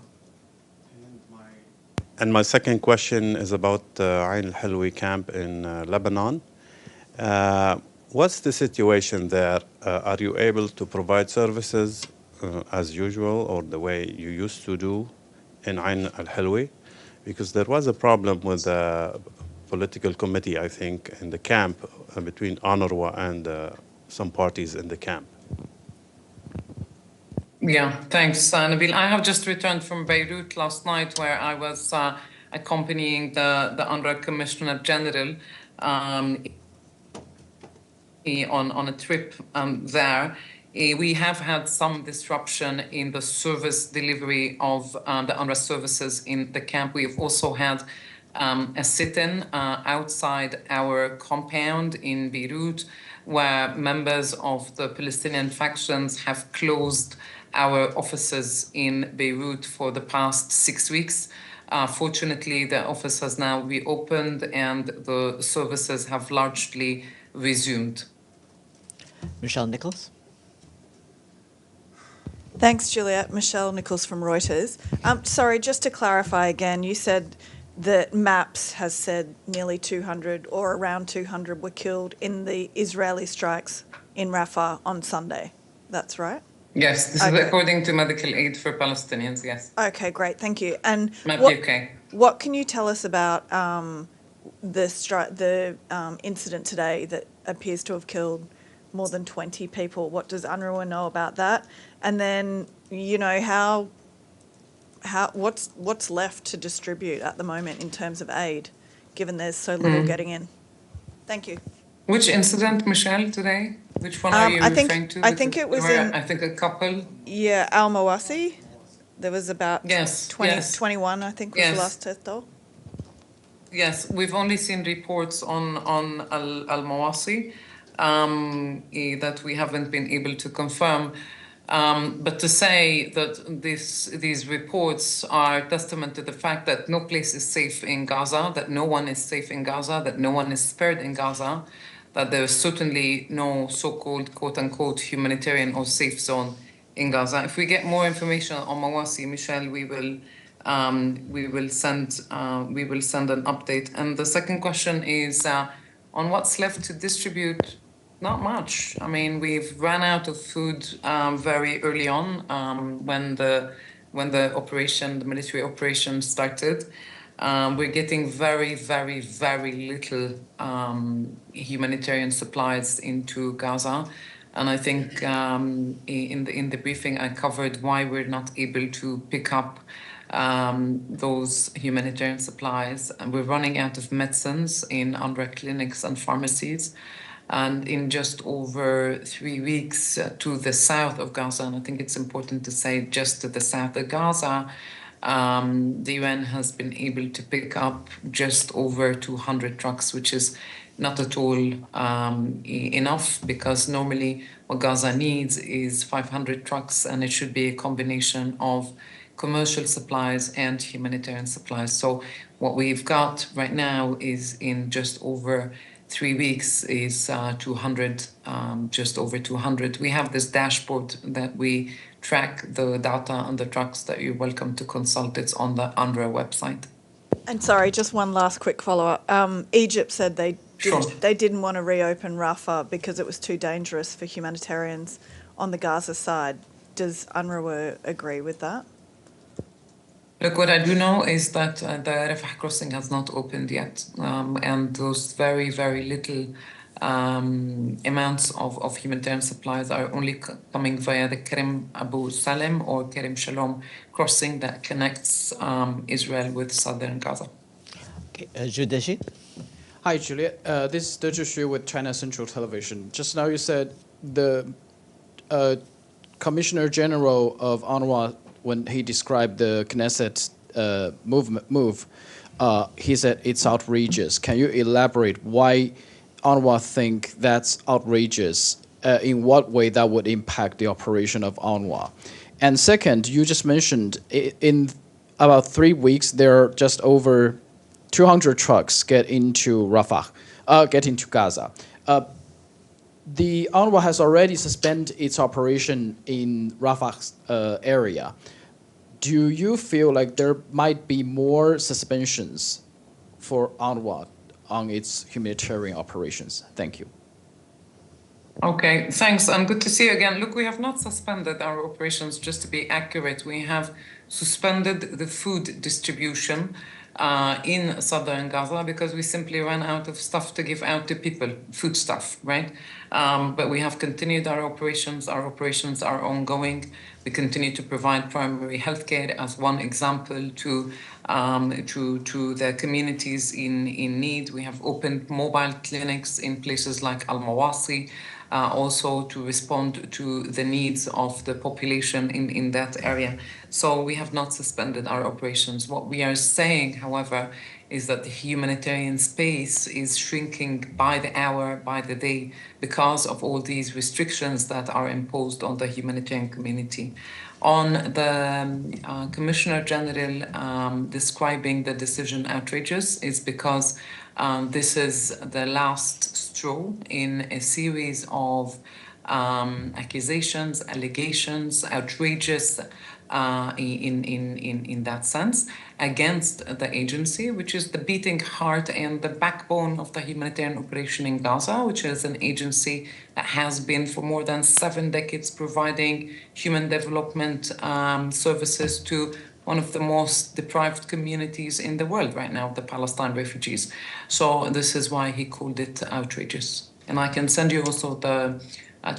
And my second question is about Ain al-Hilwi camp in Lebanon. What's the situation there? Are you able to provide services as usual or the way you used to do in Ain al-Hilwi? Because there was a problem with the political committee, I think, in the camp between UNRWA and some parties in the camp. Yeah, thanks, Nabil. I have just returned from Beirut last night, where I was accompanying the UNRWA Commissioner General on a trip there. We have had some disruption in the service delivery of the UNRWA services in the camp. We have also had a sit-in outside our compound in Beirut, where members of the Palestinian factions have closed our offices in Beirut for the past 6 weeks. Fortunately, the office has now reopened and the services have largely resumed. Michelle Nichols. Thanks, Juliet. Michelle Nichols from Reuters. Sorry, just to clarify again, you said that MAPS has said nearly 200 or around 200 were killed in the Israeli strikes in Rafah on Sunday. That's right? Yes, this is according to Medical Aid for Palestinians, yes. Okay, great, thank you. And UK. What can you tell us about the incident today that appears to have killed more than 20 people? What does UNRWA know about that? And then, you know, what's left to distribute at the moment in terms of aid, given there's so little getting in? Thank you. Which incident, Michelle, today? Which one are you referring to? I think it was I think a couple. Yeah, Al Mawasi. There was about 21, I think, was the last total. Yes, we've only seen reports on Al Mawasi that we haven't been able to confirm. But to say that these reports are testament to the fact that no place is safe in Gaza, that no one is safe in Gaza, that no one is spared in Gaza, that there is certainly no so-called quote-unquote humanitarian or safe zone in Gaza. If we get more information on Mawasi, Michelle, we will send an update. And the second question is on what's left to distribute. Not much. I mean, we've run out of food very early on when the military operation started. We're getting very, very, very little humanitarian supplies into Gaza. And I think in the briefing, I covered why we're not able to pick up those humanitarian supplies. And we're running out of medicines in UNRWA clinics and pharmacies. And in just over 3 weeks to the south of Gaza, and I think it's important to say just to the south of Gaza, the UN has been able to pick up just over 200 trucks, which is not at all enough, because normally what Gaza needs is 500 trucks, and it should be a combination of commercial supplies and humanitarian supplies. So What we've got right now is in just over 3 weeks is 200, just over 200. We have this dashboard that we track the data on the trucks that you're welcome to consult. It's on the UNRWA website. And sorry, just one last quick follow-up. Egypt said they didn't want to reopen Rafah because it was too dangerous for humanitarians on the Gaza side. Does UNRWA agree with that? Look, what I do know is that the Rafah crossing has not opened yet, and those very, very little amounts of humanitarian supplies are only coming via the Kerem Abu Salem or Kerem Shalom crossing that connects Israel with southern Gaza. Okay, Judeshi? Hi, Juliet. This is Deji Xu with China Central Television. Just now you said the Commissioner General of UNRWA, when he described the Knesset move, he said it's outrageous. Can you elaborate why UNRWA think that's outrageous? In what way that would impact the operation of UNRWA? And second, you just mentioned in about 3 weeks, there are just over 200 trucks get into Rafah, get into Gaza. The UNRWA has already suspended its operation in Rafah's area. Do you feel like there might be more suspensions for UNRWA on its humanitarian operations? Thank you. Okay, thanks. Good to see you again. Look, we have not suspended our operations, just to be accurate. We have suspended the food distribution in southern Gaza because we simply ran out of stuff to give out to people, food stuff, right? But we have continued our operations. Our operations are ongoing. We continue to provide primary health care as one example to the communities in need. We have opened mobile clinics in places like Al-Mawasi, also to respond to the needs of the population in that area. So we have not suspended our operations. What we are saying, however, is that the humanitarian space is shrinking by the hour, by the day, because of all these restrictions that are imposed on the humanitarian community. On the Commissioner General describing the decision outrageous is because this is the last straw in a series of accusations, allegations, outrageous in that sense, against the agency, which is the beating heart and the backbone of the humanitarian operation in Gaza, which is an agency that has been for more than 7 decades providing human development services to one of the most deprived communities in the world right now, the Palestine refugees. So this is why he called it outrageous. And I can send you also the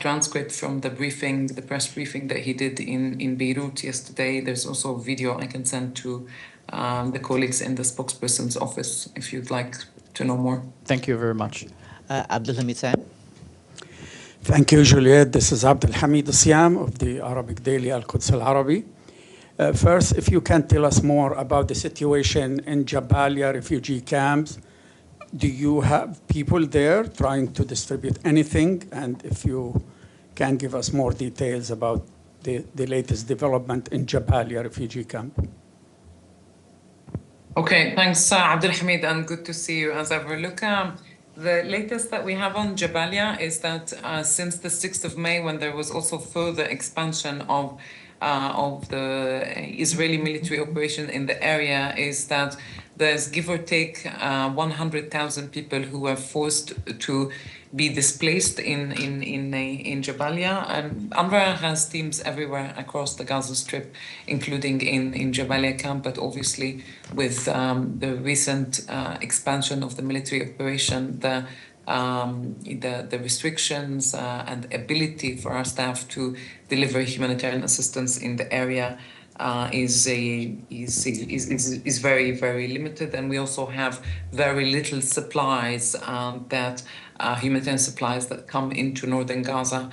transcript from the briefing, the press briefing that he did in Beirut yesterday. There's also a video I can send to the colleagues in the spokesperson's office if you'd like to know more. Thank you very much. Abdulhamid Sam. Thank you, Juliet. This is Abdulhamid Siam of the Arabic daily Al-Quds Al-Arabi. First, if you can tell us more about the situation in Jabalia refugee camps. Do you have people there trying to distribute anything? And if you can give us more details about the latest development in Jabalia refugee camp. Okay, thanks, Abdul Hamid, and good to see you as ever. Look, the latest that we have on Jabalia is that since the 6th of May, when there was also further expansion of the Israeli military operation in the area, is that there's give or take 100,000 people who were forced to be displaced in Jabalia. And UNRWA has teams everywhere across the Gaza Strip, including in Jabalia camp, but obviously with the recent expansion of the military operation, the restrictions and ability for our staff to deliver humanitarian assistance in the area is very, very limited, and we also have very little supplies humanitarian supplies that come into northern Gaza.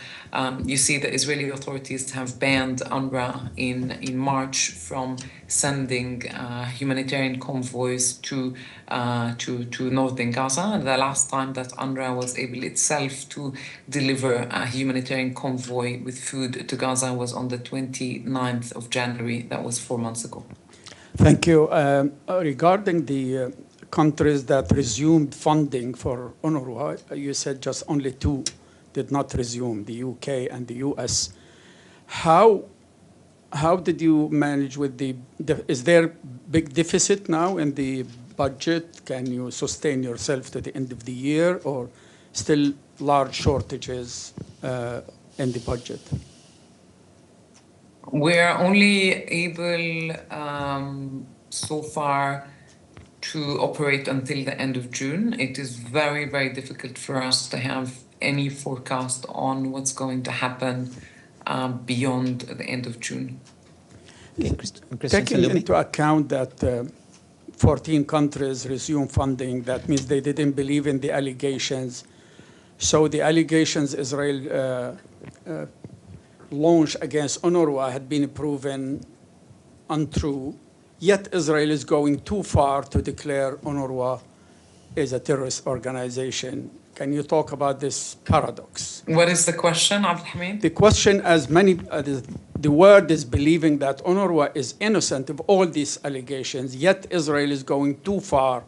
You see the Israeli authorities have banned UNRWA in March from sending humanitarian convoys to northern Gaza. The last time that UNRWA was able itself to deliver a humanitarian convoy with food to Gaza was on the 29th of January. That was 4 months ago. Thank you. Regarding the countries that resumed funding for UNRWA, you said just only 2 did not resume, the UK and the US. How did you manage with is there big deficit now in the budget? Can you sustain yourself to the end of the year, or still large shortages in the budget? We're only able so far to operate until the end of June. It is very, very difficult for us to have any forecast on what's going to happen beyond the end of June. Taking into account that 14 countries resume funding, that means they didn't believe in the allegations. So the allegations Israel launched against UNRWA had been proven untrue, yet Israel is going too far to declare UNRWA as a terrorist organization. Can you talk about this paradox? What is the question, Abdulhamid? The question, as many, the world is believing that UNRWA is innocent of all these allegations, yet Israel is going too far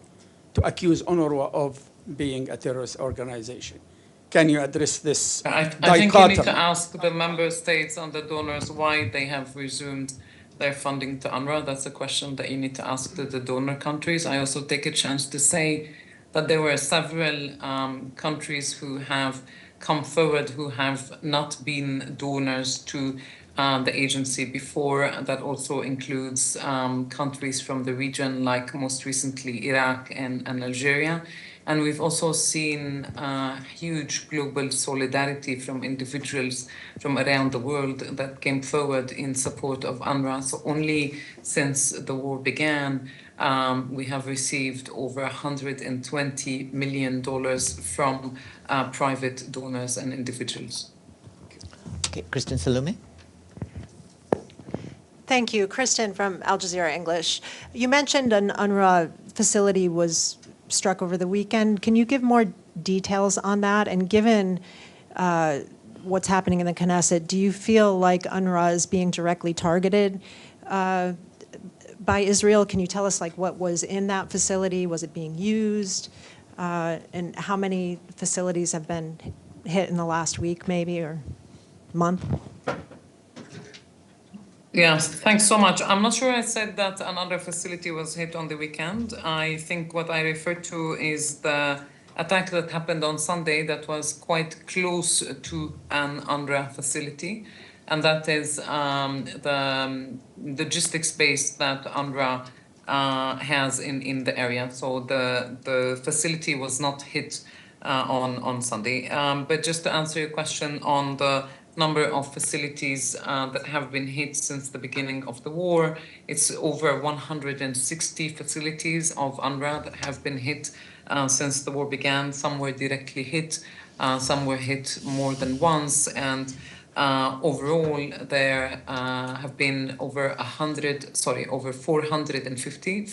to accuse UNRWA of being a terrorist organization. Can you address this dichotomy? I think you need to ask the member states and the donors why they have resumed their funding to UNRWA. That's a question that you need to ask the donor countries. I also take a chance to say that there were several countries who have come forward who have not been donors to the agency before. That also includes countries from the region, like most recently Iraq and Algeria. And we've also seen huge global solidarity from individuals from around the world that came forward in support of UNRWA. So only since the war began, we have received over $120 million from private donors and individuals. Okay, Kristen Salome. Thank you. Kristen from Al Jazeera English. You mentioned an UNRWA facility was struck over the weekend. Can you give more details on that? And given what's happening in the Knesset, do you feel like UNRWA is being directly targeted by Israel? Can you tell us like what was in that facility? Was it being used? And how many facilities have been hit in the last week maybe or month? Yes, thanks so much. I'm not sure I said that another facility was hit on the weekend. I think what I referred to is the attack that happened on Sunday that was quite close to an UNRWA facility. And that is the logistics base that UNRWA has in the area. So the facility was not hit on Sunday. But just to answer your question on the number of facilities that have been hit since the beginning of the war, it's over 160 facilities of UNRWA that have been hit since the war began. Some were directly hit, some were hit more than once, and overall there have been over 450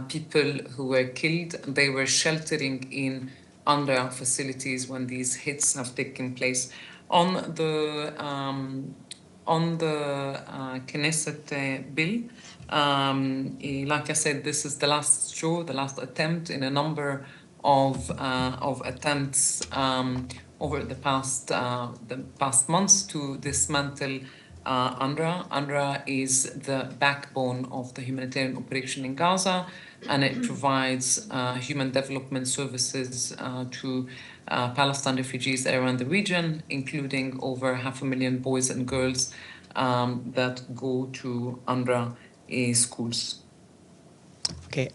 people who were killed. They were sheltering in UNRWA facilities when these hits have taken place. On the Knesset bill, like I said, this is the last straw, the last attempt in a number of attempts over the past months to dismantle UNRWA. UNRWA is the backbone of the humanitarian operation in Gaza, and it provides human development services to Palestine refugees around the region, including over 500,000 boys and girls that go to UNRWA schools. Okay.